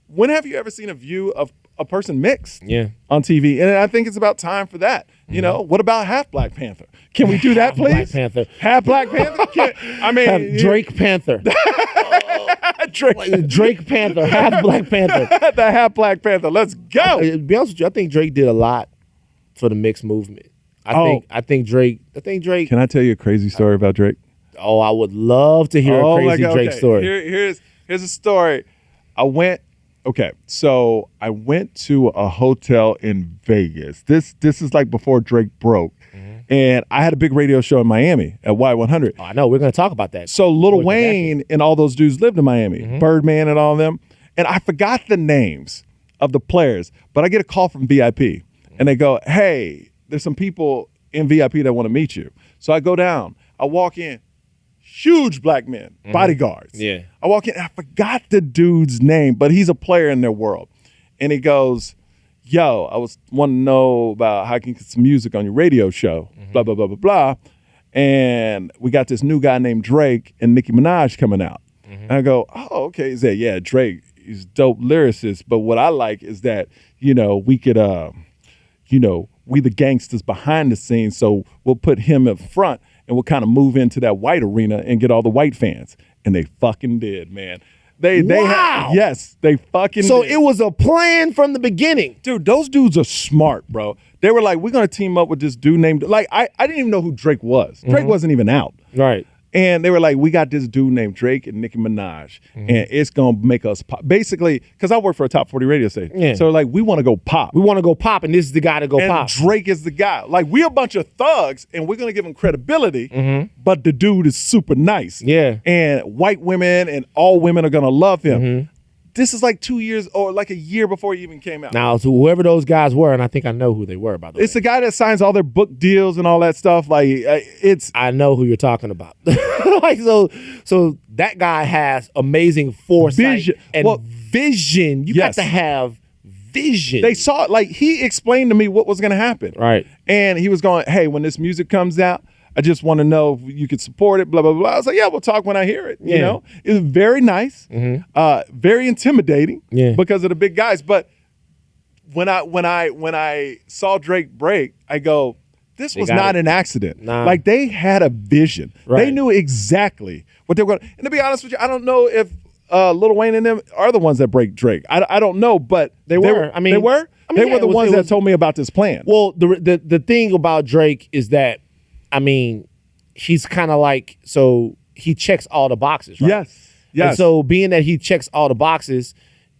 When have you ever seen a view of a person mixed on TV? And I think it's about time for that. You know, what about half Black Panther? Can we do that, please? Black Panther. Half Black Panther? Drake Panther. Drake Panther. Half Black Panther. The half Black Panther. Let's go. To be honest with you, I think Drake did a lot for the mixed movement. I think Drake. Can I tell you a crazy story about Drake? Oh, I would love to hear a crazy Drake story. Here's a story. I went to a hotel in Vegas. This is like before Drake broke. And I had a big radio show in Miami at Y100. Oh, I know. We're going to talk about that. So Lil Wayne and all those dudes lived in Miami. Birdman and all of them. And I forgot the names of the players, but I get a call from VIP. And they go, hey, there's some people in VIP that want to meet you. So I go down. I walk in. Huge black men, bodyguards. Yeah. I walk in. I forgot the dude's name, but he's a player in their world. And he goes, yo, I want to know about how I can get some music on your radio show, blah, blah, blah, blah, blah. And we got this new guy named Drake and Nicki Minaj coming out. And I go, oh, okay. He said, yeah, Drake, he's a dope lyricist. But what I like is that, we could, we the gangsters behind the scenes. So we'll put him up front and we'll kind of move into that white arena and get all the white fans. And they fucking did, man. They fucking So did. it was a plan from the beginning. Dude, those dudes are smart, bro. They were like, we're going to team up with this dude named, like, I didn't even know who Drake was. Drake wasn't even out. Right. And they were like, we got this dude named Drake and Nicki Minaj, and it's going to make us pop. Basically, because I work for a top 40 radio station. Yeah. So, like, we want to go pop. We want to go pop, and this is the guy to go And pop. Drake is the guy. Like, we're a bunch of thugs, and we're going to give him credibility, but the dude is super nice. Yeah. And white women and all women are going to love him. This is like 2 years or like a year before he even came out. Now, so whoever those guys were, and I think I know who they were, by the way. It's the guy that signs all their book deals and all that stuff. Like, I know who you're talking about. Like, so that guy has amazing foresight and vision. You got to have vision. They saw it. Like, he explained to me what was going to happen. Right. And he was going, hey, when this music comes out, I just want to know if you could support it, blah, blah, blah. I was like, yeah, we'll talk when I hear it. You know? It was very nice, very intimidating because of the big guys. But when I saw Drake break, I go, this was not an accident. Nah. Like, they had a vision. Right. They knew exactly what they were going to. And to be honest with you, I don't know if Lil Wayne and them are the ones that break Drake. I don't know, but they were. I mean, they were? They were the ones that told me about this plan. Well, the thing about Drake is that, I mean, he's kind of like, so he checks all the boxes, right? Yes. And so being that he checks all the boxes,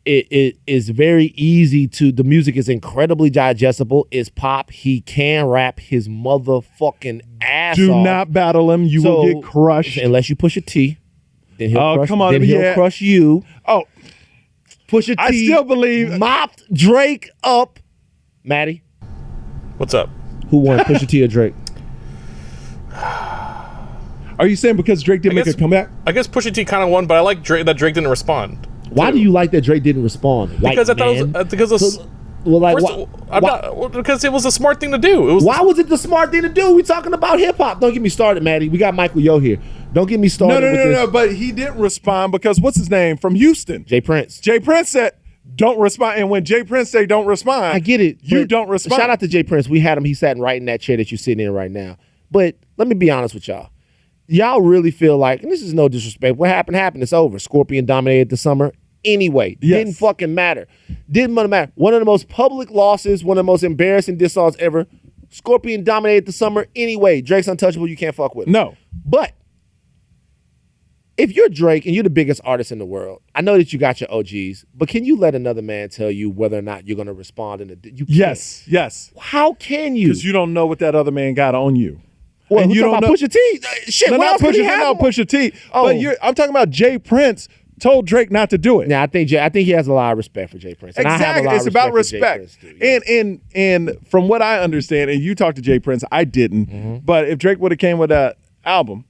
it is very easy the music is incredibly digestible. It's pop. He can rap his motherfucking ass off. Do not battle him. You will get crushed. Unless you push a T. Then he'll come on. Then he'll crush you. Oh. Push a T. I still believe. Mopped Drake up. Maddie. What's up? Who won, Pusha T or Drake? Are you saying because Drake didn't make a comeback? I guess Pusha T kind of won, but I like that Drake didn't respond. Why do you like that Drake didn't respond? Because I thought it was because it was a smart thing to do. Why was it the smart thing to do? We're talking about hip hop. Don't get me started, Maddie. We got Michael Yo here. Don't get me started. No. But he didn't respond because what's his name from Houston? Jay Prince. Jay Prince said, "Don't respond." And when Jay Prince say, "Don't respond," I get it. You don't respond. Shout out to Jay Prince. We had him. He sat right in that chair that you're sitting in right now. But let me be honest with y'all. Y'all really feel like, and this is no disrespect, what happened. It's over. Scorpion dominated the summer anyway. Yes. Didn't fucking matter. Didn't matter. One of the most public losses, one of the most embarrassing diss songs ever. Scorpion dominated the summer anyway. Drake's untouchable. You can't fuck with him. No. But if you're Drake and you're the biggest artist in the world, I know that you got your OGs, but can you let another man tell you whether or not you're going to respond? You can't. Yes. How can you? Because you don't know what that other man got on you. Well, and you don't know Pusha T. Shit, no, what not else could he have? Pusha T. Oh. But I'm talking about Jay Prince told Drake not to do it. Now I think he has a lot of respect for Jay Prince. And exactly, I have a lot it's of about respect. For Jay Prince too, yeah. And from what I understand, and you talked to Jay Prince, I didn't. But if Drake would have came with that album,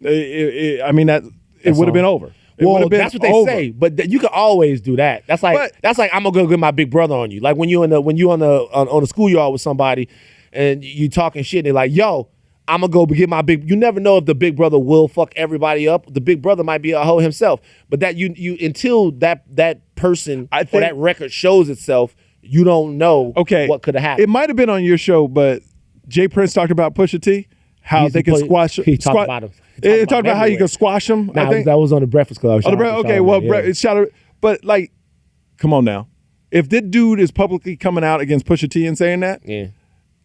it would have been over. Well, that's what they say, but you can always do that. That's like I'm gonna go get my big brother on you. Like when you on the schoolyard with somebody, and you talking shit, and they're like, "Yo, I'm gonna go get my big." You never know if the big brother will fuck everybody up. The big brother might be a hoe himself, but that you until that person or that record shows itself, you don't know Okay. what could have happened. It might have been on your show, but Jay Prince talked about Pusha T, how they can squash. He talked about him. He talked about how you can squash him. I think that was on the Breakfast Club. Okay, well, shout out. But like, come on now. If this dude is publicly coming out against Pusha T and saying that, yeah.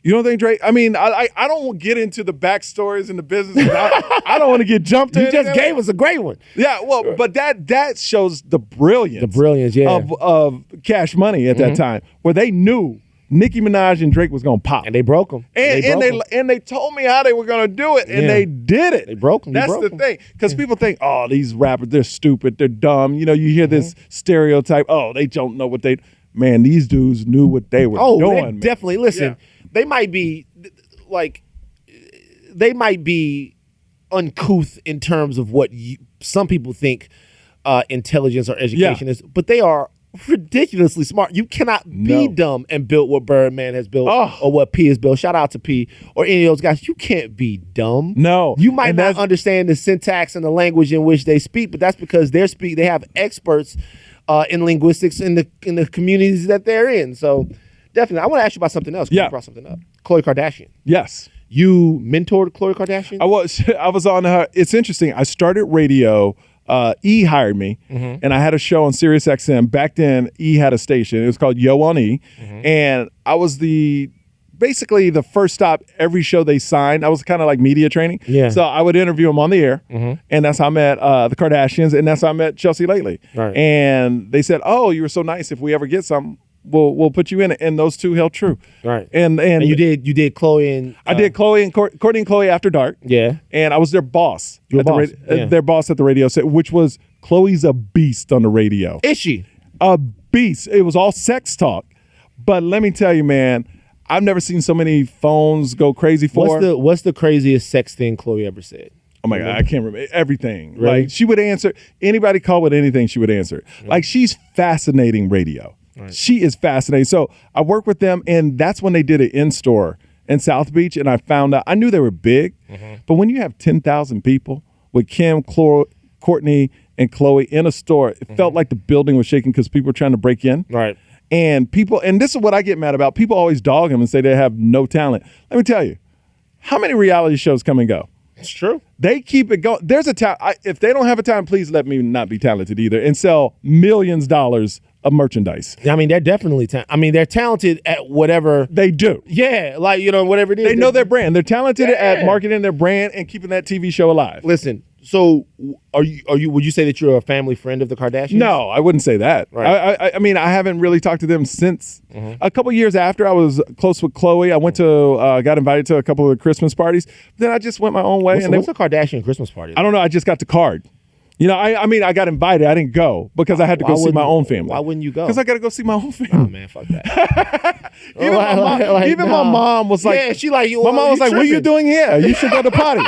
You don't think Drake? I mean, I don't get into the backstories and the business. I don't want to get jumped in. You just gave us a great one. Yeah, well, but that shows the brilliance. Yeah. Of Cash Money at that time, where they knew Nicki Minaj and Drake was gonna pop, and they broke them. And they told me how they were gonna do it, and they did it. They broke them. That's the thing, because people think, oh, these rappers, they're stupid, they're dumb. You know, you hear this stereotype. Oh, they don't know what they. Man, these dudes knew what they were doing. Definitely. Listen, they might be uncouth in terms of what some people think intelligence or education is, but they are ridiculously smart. You cannot be dumb and build what Birdman has built or what P has built. Shout out to P or any of those guys. You can't be dumb. No. You might not understand the syntax and the language in which they speak, but that's because they have experts in linguistics in the communities that they're in. So definitely, I want to ask you about something else. You brought something up. Khloe Kardashian. Yes. You mentored Khloe Kardashian? I was on her. It's interesting. I started radio. E hired me, and I had a show on Sirius XM. Back then, E had a station. It was called Yo on E, and I was basically the first stop every show they signed. I was kind of like media training. Yeah. So I would interview them on the air, and that's how I met the Kardashians, and that's how I met Chelsea Lately. Right. And they said, "Oh, you were so nice. If we ever get something, we'll put you in it." And those two held true. Right. And you did Khloe and I did Khloe and Courtney and Khloe After Dark. Yeah. And I was their boss. You were boss. Their boss at the radio set, which was Khloe's a beast on the radio. Is she? A beast. It was all sex talk. But let me tell you, man, I've never seen so many phones go crazy for her. What's the craziest sex thing Khloe ever said? Oh my God, I can't remember everything. Really? Like she would answer anybody call with anything, she would answer. Like she's fascinating radio. Right. She is fascinating. So I worked with them, and that's when they did an in-store in South Beach, and I found out I knew they were big, but when you have 10,000 people with Kim, Courtney, and Khloe in a store, it felt like the building was shaking because people were trying to break in. Right. And this is what I get mad about. People always dog them and say they have no talent. Let me tell you, how many reality shows come and go? It's true. They keep it going. There's a talent. If they don't have a talent, please let me not be talented either and sell millions of dollars of merchandise. I mean, they're definitely they're talented at whatever they do. Yeah, like whatever it is. They know their brand. They're talented at marketing their brand and keeping that TV show alive. Listen, so are you? Would you say that you're a family friend of the Kardashians? No, I wouldn't say that. Right. I mean, I haven't really talked to them since a couple years after I was close with Khloe. I went to got invited to a couple of Christmas parties. Then I just went my own way. What's a Kardashian Christmas party? I don't know. I just got the card. I mean, I got invited. I didn't go because I had to go see my own family. Why wouldn't you go? Because I got to go see my own family. Oh, man, fuck that. Even my mom was like, yeah, she like, my mom was like, what are you doing here? You should go to the party.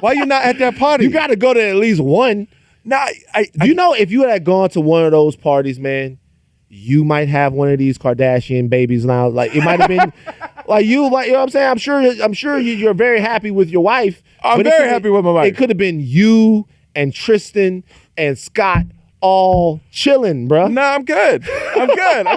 Why are you not at that party? You got to go to at least one. Nah, if you had gone to one of those parties, man, you might have one of these Kardashian babies now. Like it might have been like you know what I'm saying? I'm sure you're very happy with your wife. I'm very happy with my wife. It could have been you and Tristan and Scott all chilling, bro. Nah, I'm good. I'm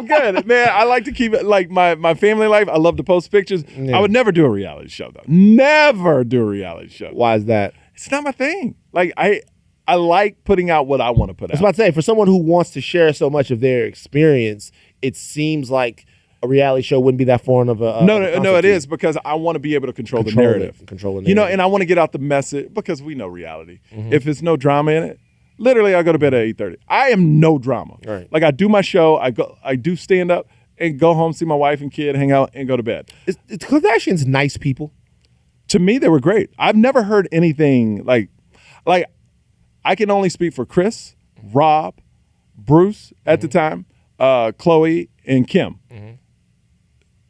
good. Man, I like to keep it like my family life. I love to post pictures. Yeah. I would never do a reality show, though. Never do a reality show. Why is that? It's not my thing. Like, I like putting out what I want to put out. I was about to say, for someone who wants to share so much of their experience, it seems like a reality show wouldn't be that foreign of a No, it is because I want to be able to control the narrative. Control the narrative. And I want to get out the message because we know reality. If there's no drama in it, literally I go to bed at 8:30. I am no drama. Right. Like I do my show, I do stand up and go home, see my wife and kid, hang out, and go to bed. It's Kardashians nice people? To me, they were great. I've never heard anything like I can only speak for Chris, Rob, Bruce at the time, Khloe, and Kim.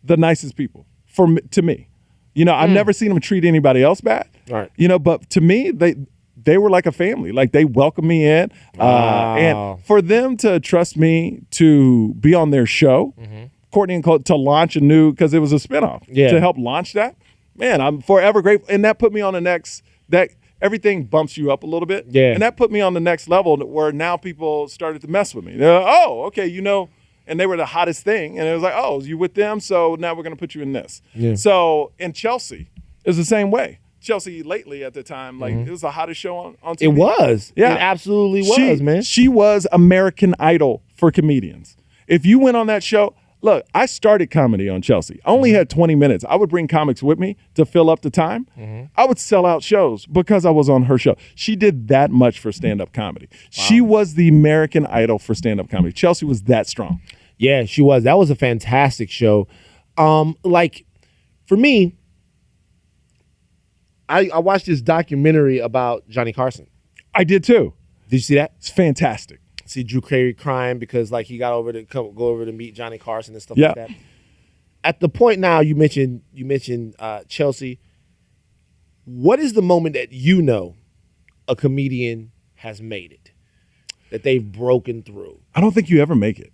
The nicest people to me. I've never seen them treat anybody else bad. Right. But to me, they were like a family. Like they welcomed me in. Wow. And for them to trust me to be on their show, Courtney and Khloe, to launch because it was a spinoff, to help launch that, man, I'm forever grateful. And that put me on the next, everything bumps you up a little bit. Yeah. And that put me on the next level where now people started to mess with me. They're like, oh, okay, and they were the hottest thing. And it was like, oh, you with them, so now we're going to put you in this. Yeah. So in Chelsea, it was the same way. Chelsea lately at the time, like it was the hottest show on TV. It was. Yeah. It absolutely was, man. She was American Idol for comedians. If you went on that show, look, I started comedy on Chelsea. I only had 20 minutes. I would bring comics with me to fill up the time. I would sell out shows because I was on her show. She did that much for stand-up comedy. Wow. She was the American Idol for stand-up comedy. Chelsea was that strong. Yeah, she was. That was a fantastic show. Like, for me, I watched this documentary about Johnny Carson. I did too. Did you see that? It's fantastic. See Drew Carey crying because like he got over to go over to meet Johnny Carson and stuff like that. At the point now, you mentioned Chelsea. What is the moment that you know a comedian has made it, that they've broken through? I don't think you ever make it.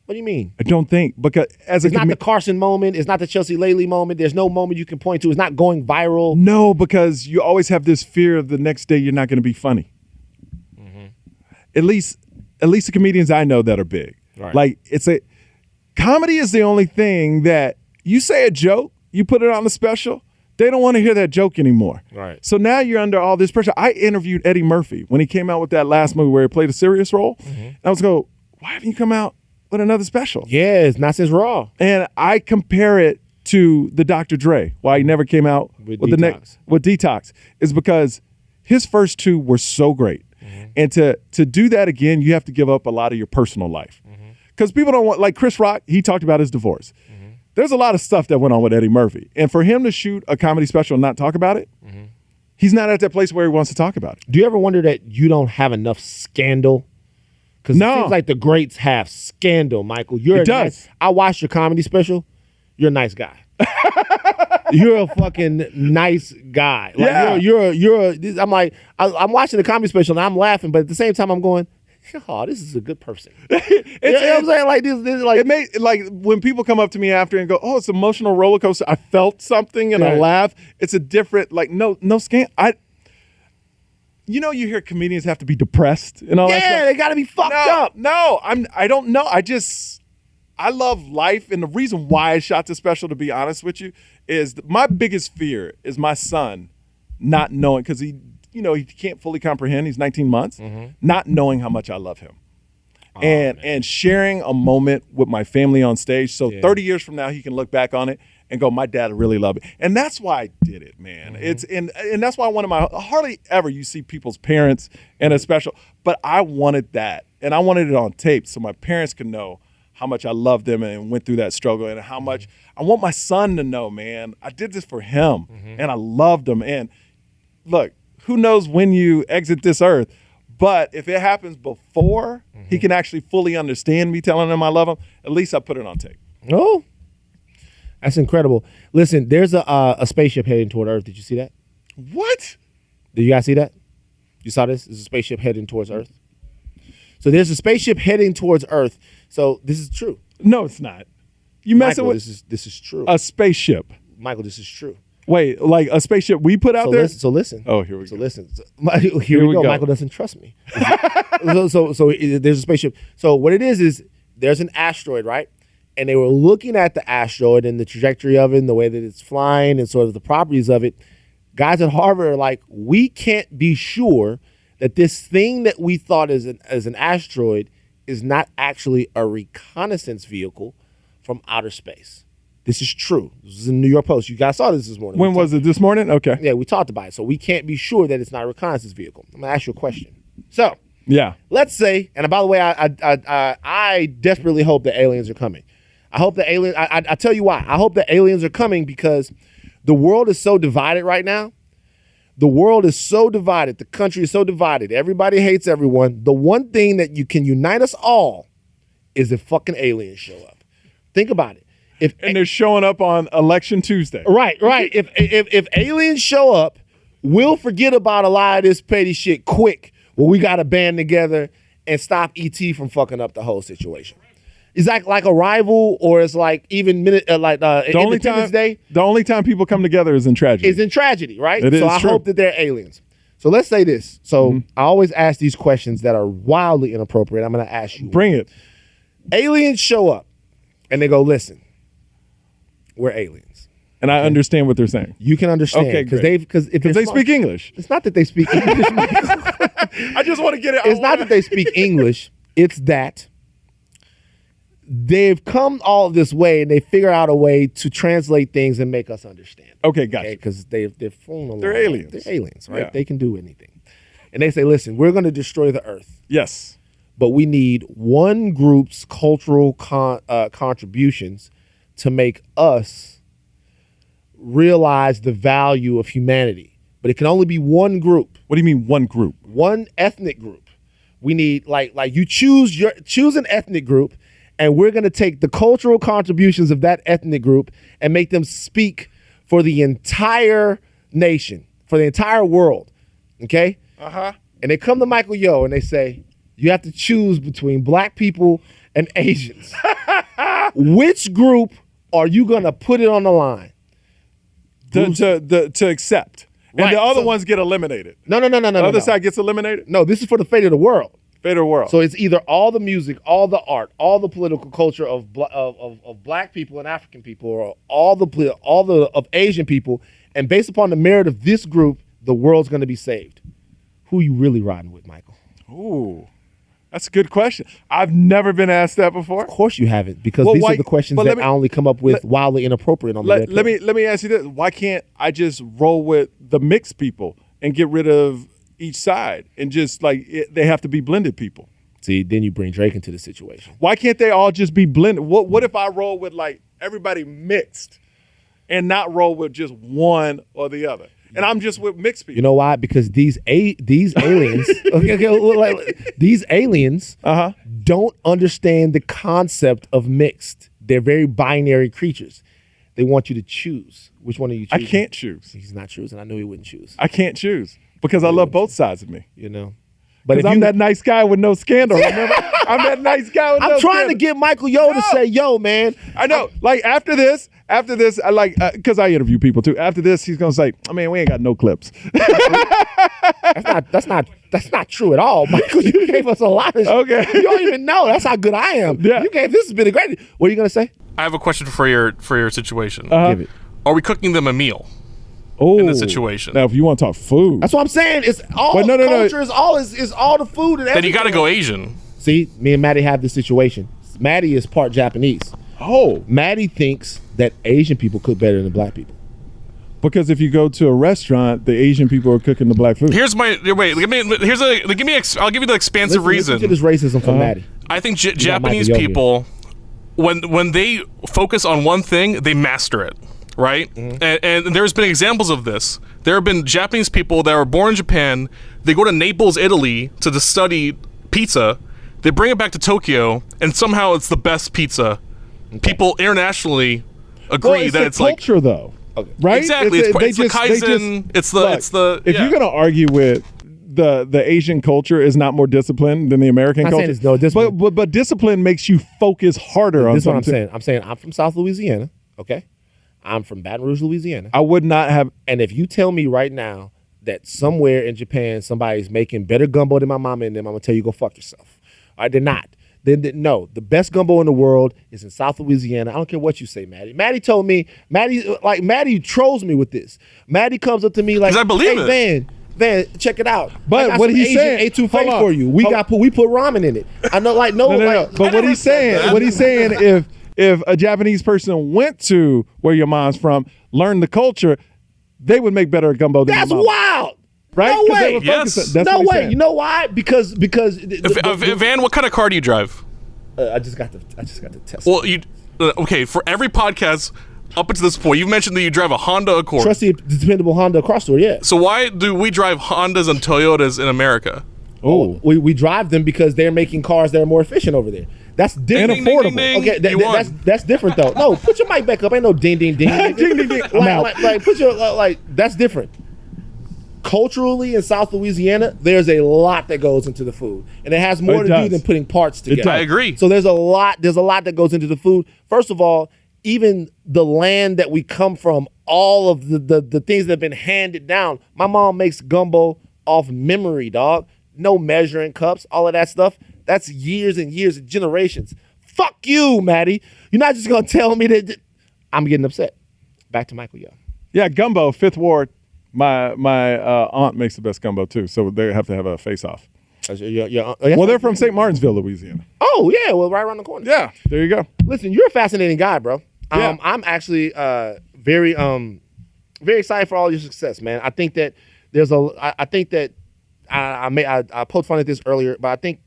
What do you mean? I don't think, because it's not the Carson moment. It's not the Chelsea Lately moment. There's no moment you can point to. It's not going viral. No, because you always have this fear of the next day you're not going to be funny. At least the comedians I know that are big. Right. Like comedy is the only thing that you say a joke, you put it on the special, they don't want to hear that joke anymore. Right. So now you're under all this pressure. I interviewed Eddie Murphy when he came out with that last movie where he played a serious role. And I was go, why haven't you come out with another special? Yeah, it's not since Raw. And I compare it to the Dr. Dre, why he never came out with Detox, is because his first two were so great. And to do that again, you have to give up a lot of your personal life. Because people don't want, like Chris Rock, he talked about his divorce. There's a lot of stuff that went on with Eddie Murphy. And for him to shoot a comedy special and not talk about it, he's not at that place where he wants to talk about it. Do you ever wonder that you don't have enough scandal? Because it seems like the greats have scandal, Michael. I watched your comedy special. You're a nice guy. You're a fucking nice guy. Like, yeah. I'm watching the comedy special and I'm laughing, but at the same time I'm going, oh, this is a good person. You know what I'm saying? Like this like it made, like when people come up to me after and go, oh, it's an emotional roller coaster. I felt something and I laugh. It's a different, like no scan. You know, you hear comedians have to be depressed and all that stuff. Yeah, they got to be fucked up. No, I don't know. I love life, and the reason why I shot this special, to be honest with you, is my biggest fear is my son not knowing, because he can't fully comprehend. He's 19 months, not knowing how much I love him, and sharing a moment with my family on stage. So 30 years from now, he can look back on it and go, my dad really loved it. And that's why I did it, man. It's and that's why hardly ever you see people's parents in a special, but I wanted that, and I wanted it on tape so my parents could know how much I loved them and went through that struggle, and how much I want my son to know, man, I did this for him and I loved him. And look, who knows when you exit this earth, but if it happens before he can actually fully understand me telling him I love him, at least I put it on tape. Oh, that's incredible. Listen, there's a spaceship heading toward Earth. Did you see that? What? Did you guys see that? You saw this? There's a spaceship heading towards Earth. So there's a spaceship heading towards Earth. So this is true. No, it's not. You messing Michael, with this is true. A spaceship. Michael, this is true. Wait, like a spaceship we put out there? So listen. Oh, here we go. So listen. Here we go. Michael doesn't trust me. so there's a spaceship. So what it is there's an asteroid, right? And they were looking at the asteroid and the trajectory of it and the way that it's flying and sort of the properties of it. Guys at Harvard are like, we can't be sure that this thing that we thought as an asteroid is not actually a reconnaissance vehicle from outer space. This is true. This is in the New York Post. You guys saw this morning. When was it? This morning? Okay. Yeah, we talked about it. So we can't be sure that it's not a reconnaissance vehicle. I'm going to ask you a question. So yeah, let's say, and by the way, I desperately hope that aliens are coming. I hope the aliens, I tell you why. I hope the aliens are coming because the world is so divided right now. The world is so divided. The country is so divided. Everybody hates everyone. The one thing that you can unite us all is if fucking aliens show up. Think about it. And they're showing up on Election Tuesday. Right. If aliens show up, we'll forget about a lot of this petty shit quick. Well, we got to band together and stop ET from fucking up the whole situation. It's like Arrival, or it's like even Independence Day. The only time people come together is in tragedy. Is in tragedy, right? It is so I true. hope that they're aliens. So let's say this. So I always ask these questions that are wildly inappropriate. I'm going to ask you. Bring it. Aliens show up and they go, listen, we're aliens. And I understand what they're saying. You can understand. Okay, Because great. They speak English. It's not that they speak English, Michael. I just want to get it. It's not that they speak English. It's that they've come all this way and they figure out a way to translate things and make us understand. Okay, gotcha. Because they're flown along. They're aliens. They're aliens, right? Yeah. They can do anything. And they say, listen, we're going to destroy the earth. Yes. But we need one group's cultural contributions to make us realize the value of humanity. But it can only be one group. What do you mean one group? One ethnic group. We need like you choose an ethnic group, and we're going to take the cultural contributions of that ethnic group and make them speak for the entire nation, for the entire world. Okay? Uh-huh. And they come to Michael Yo and they say, you have to choose between black people and Asians. Which group are you going to put it on the line? To accept. And Right, the other so- ones get eliminated. No. The other side gets eliminated? No, this is for the fate of the world. Fate of the world. So it's either all the music, all the art, all the political culture of black people and African people, or all of Asian people, and based upon the merit of this group, the world's going to be saved. Who are you really riding with, Michael? Ooh, that's a good question. I've never been asked that before. Of course you haven't, because Well, these why- are the questions but that let me- I only come up with wildly inappropriate on the red pill. Let me ask you this: why can't I just roll with the mixed people and get rid of each side and just they have to be blended people? See, then you bring Drake into the situation. Why can't they all just be blended? What if I roll with everybody mixed and not roll with just one or the other? And I'm just with mixed people. You know why? Because these aliens, these aliens don't understand the concept of mixed. They're very binary creatures. They want you to choose. Which one are you I choosing? can't choose. He's not choosing. I knew he wouldn't choose. I can't choose because I love both sides of me. You know. But Because I'm that nice guy with no scandal. Remember? I'm that nice guy with no I'm trying scandal. to get Michael Yo to say, yo, man. I know. After this, I because I interview people too. After this, he's gonna say, I mean, we ain't got no clips. That's not true at all, Michael. You gave us a lot of shit. Okay. You don't even know. That's how good I am. Yeah. This has been a great. What are you gonna say? I have a question for your situation. Give it. Are we cooking them a meal? Oh, In this situation. Now, if you want to talk food, That's what I'm saying. It's all But no. culture is all the food and Then you got to everything. go Asian. See, me and Maddie have this situation. Maddie is part Japanese. Maddie thinks that Asian people cook better than black people. because if you go to a restaurant, the Asian people are cooking the black food. Here's my wait. I'll give you the expansive reason. Listen to this racism from Maddie. I think got Japanese Michael Yo people, when they focus on one thing, they master it, right? And there's been examples of this. There have been Japanese people that were born in Japan. They go to Naples, Italy, to study pizza. They bring it back to Tokyo, and somehow it's the best pizza. People internationally agree that it's like culture, though. Right? exactly. It's the Kaizen. It's the. If you're gonna argue with the Asian culture is not more disciplined than the American I'm not culture, saying it's no discipline. but discipline makes you focus harder on This is what I'm something. saying. I'm saying I'm from South Louisiana. Okay, I'm from Baton Rouge, Louisiana. I would not have. And if you tell me right now that somewhere in Japan somebody's making better gumbo than my mama and them, I'm gonna tell you go fuck yourself. All right, they're not. No, the best gumbo in the world is in South Louisiana. I don't care what you say, Maddie. Maddie told me, Maddie trolls me with this. Maddie comes up to me like, 'Cause I believe hey, it. Van, check it out. But I got what some he's Asian saying- A2 hold fake on. for you. We put ramen in it. I know, No. But what he's saying, if a Japanese person went to where your mom's from, learned the culture, they would make better gumbo than that's your mom. wild. Right? No 'Cause they way. were Yes. focused- that's No what he's way. saying. You know why? Because Van, what kind of car do you drive? I just got the test. Well, you okay for every podcast up until this point. You've mentioned that you drive a Honda Accord. Trusty, dependable Honda Crosstour, yeah. So why do we drive Hondas and Toyotas in America? Oh, We drive them because they're making cars that are more efficient over there. That's different. And affordable. Ding, ding, Okay, ding. You won. that's different though. No, put your mic back up. Ain't no ding ding ding. Ding, ding, ding. I'm out. Like put your that's different. Culturally in South Louisiana, there's a lot that goes into the food, and it has more It to does. do than putting parts together. does. I agree. So there's a lot that goes into the food. First of all, even the land that we come from, all of the things that have been handed down. My mom makes gumbo off memory, dog. No measuring cups, all of that stuff. That's years and years, generations. Fuck you, Maddie. You're not just gonna tell me that. I'm getting upset. Back to Michael Yo. Yeah, gumbo, Fifth Ward. My aunt makes the best gumbo too, so they have to have a face-off. Well, they're from St. Martinsville, Louisiana. Oh yeah, well, right around the corner. Yeah, there you go. Listen, you're a fascinating guy, bro. Yeah. I'm actually very excited for all your success, man. I think that I poked fun at this earlier, but I think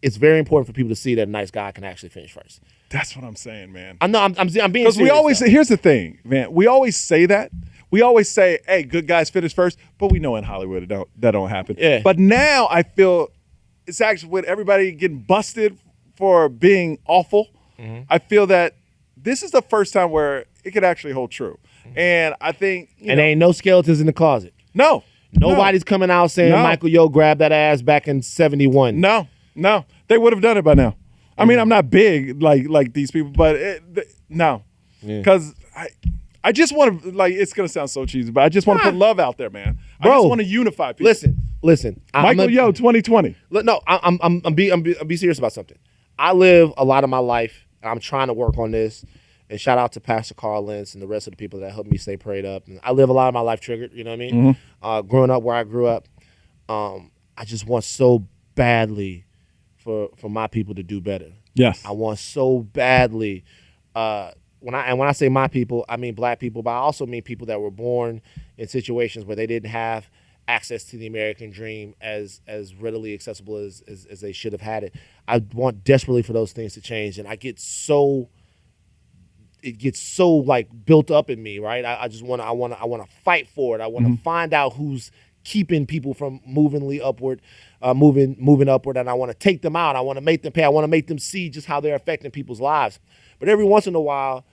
it's very important for people to see that a nice guy can actually finish first. That's what I'm saying, man. I know I'm being serious. Because we always say, here's the thing, man. We always say that. We always say, hey, good guys finish first, but we know in Hollywood that don't happen. Yeah. But now I feel it's actually with everybody getting busted for being awful. Mm-hmm. I feel that this is the first time where it could actually hold true. Mm-hmm. And I think there ain't no skeletons in the closet. No. Nobody's coming out saying Michael Yo grabbed that ass back in 71. No. They would have done it by now. I mean, I'm not big like these people, but no. Because I just want to, it's going to sound so cheesy, but I just want to put love out there, man. Bro, I just want to unify people. Listen. Michael Yo, 2020. No, I'm be serious about something. I live a lot of my life, and I'm trying to work on this. And shout out to Pastor Carl Lentz and the rest of the people that helped me stay prayed up. And I live a lot of my life triggered, you know what I mean? Mm-hmm. Growing up where I grew up, I just want so badly for my people to do better. Yes. I want so badly. When I say my people, I mean black people, but I also mean people that were born in situations where they didn't have access to the American dream as readily accessible as they should have had it. I want desperately for those things to change, and it gets so built up in me, right? I want to fight for it. I want to find out who's keeping people from moving upward, and I want to take them out. I want to make them pay. I want to make them see just how they're affecting people's lives. But every once in a while,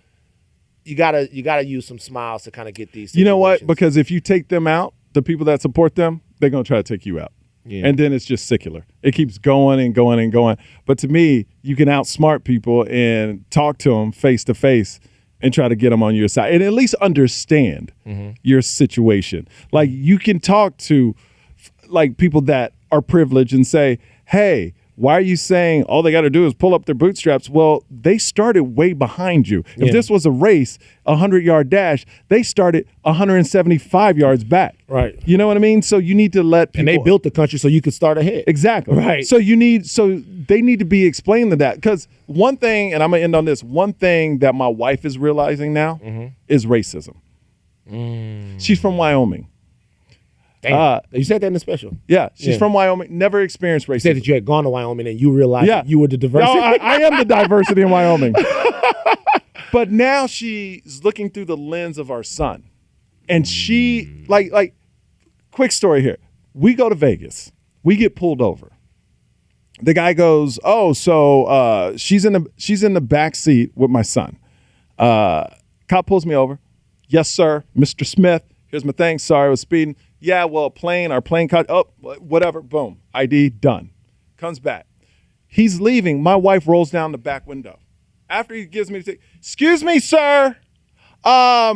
you gotta use some smiles to kind of get these situations. You know what? Because if you take them out, the people that support them, they're gonna try to take you out. Yeah. And then it's just secular. It keeps going and going and going. But to me, you can outsmart people and talk to them face to face and try to get them on your side and at least understand your situation. Like you can talk to people that are privileged and say, hey, why are you saying all they got to do is pull up their bootstraps? Well, they started way behind you. If this was a race, a 100-yard dash, they started 175 yards back. Right. You know what I mean? So you need to let people. And they built the country so you could start ahead. Exactly. Right. So they need to be explained to that. Because one thing, and I'm going to end on this, one thing that my wife is realizing now is racism. She's from Wyoming. Damn. You said that in the special. Yeah, she's from Wyoming. Never experienced racism. You said that you had gone to Wyoming and you realized that you were the diversity. No, I am the diversity in Wyoming. But now she's looking through the lens of our son. And she, quick story here. We go to Vegas. We get pulled over. The guy goes, so she's in the back seat with my son. Cop pulls me over. Yes, sir. Mr. Smith, here's my thing. Sorry, I was speeding. Yeah, well, our plane caught, whatever, boom, ID, done. Comes back. He's leaving. My wife rolls down the back window. After he gives me the ticket, excuse me, sir, how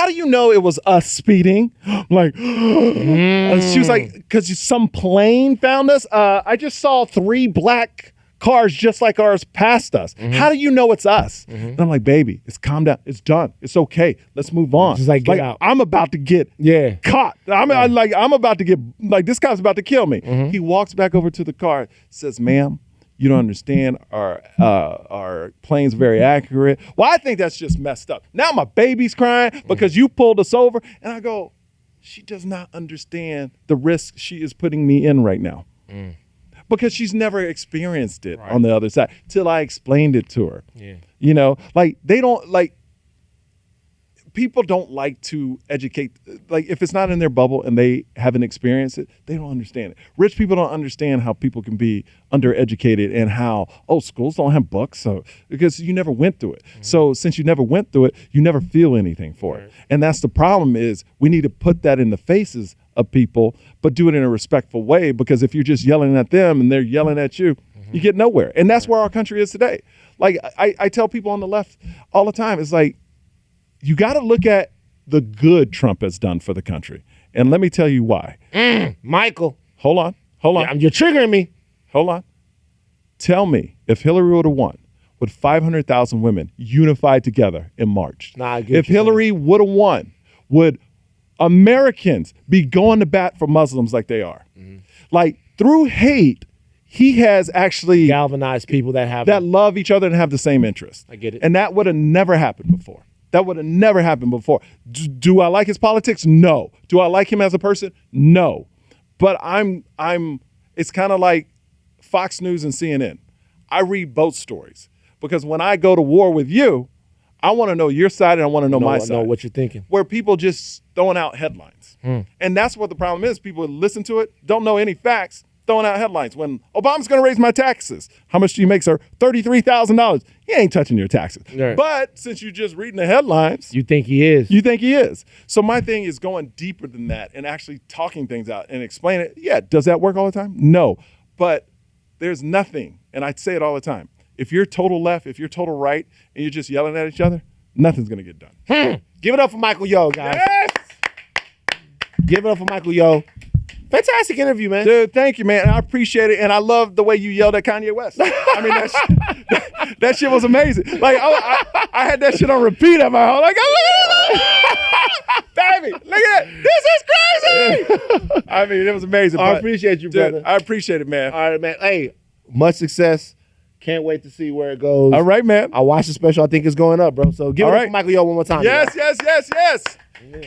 do you know it was us speeding? I'm like, she was like, because some plane found us. I just saw 3 black cars just like ours passed us. How do you know it's us? And I'm like, baby, it's calm down. It's done. It's okay. Let's move on. Just get out. I'm about to get caught. I'm about to get, this guy's about to kill me. He walks back over to the car, says, ma'am, you don't understand. Our plane's very accurate. Well, I think that's just messed up. Now my baby's crying because you pulled us over. And I go, she does not understand the risk she is putting me in right now. Because she's never experienced it on the other side till I explained it to her. Yeah. You know, people don't like to educate. If it's not in their bubble and they haven't experienced it, they don't understand it. Rich people don't understand how people can be undereducated and how, schools don't have books. So because you never went through it. So since you never went through it, you never feel anything for it. And that's the problem is we need to put that in the faces of people, but do it in a respectful way, because if you're just yelling at them and they're yelling at you, you get nowhere. And that's where our country is today. I tell people on the left all the time, it's you got to look at the good Trump has done for the country. And let me tell you why. Michael. Hold on. Yeah, you're triggering me. Hold on. Tell me, if Hillary would have won, with 500,000 women unified together and marched. Nah, I get if what you're Hillary would have won, would Americans be going to bat for Muslims like they are? Like, through hate, he has actually Galvanize people that have that love each other and have the same interests. I get it. And that would have never happened before. That would have never happened before. Do I like his politics? No. Do I like him as a person? No. But it's kind of like Fox News and CNN. I read both stories because when I go to war with you, I want to know your side and I want to know my side. know what you're thinking. Where people just throwing out headlines. And that's what the problem is. People listen to it, don't know any facts, throwing out headlines. When Obama's going to raise my taxes, how much do you make, sir? $33,000. He ain't touching your taxes. Right. But since you're just reading the headlines, You think he is? you think he is. So my thing is going deeper than that and actually talking things out and explain it. Yeah, does that work all the time? No. But there's nothing, and I say it all the time, if you're total left, if you're total right, and you're just yelling at each other, nothing's going to get done. Give it up for Michael Yo, guys. Yes! Give it up for Michael Yo. Fantastic interview, man. Dude, thank you, man. I appreciate it, and I love the way you yelled at Kanye West. I mean, that shit was amazing. Like, I had that shit on repeat at my home. Like, baby, look at it. This is crazy. I mean, it was amazing. I but, appreciate you, dude, brother. I appreciate it, man. All right, man. Hey, much success. Can't wait to see where it goes. All right, man. I watched the special. I think it's going up, bro. So give All it up right. for Michael Yo one more time. Yes, yes, yes, yes.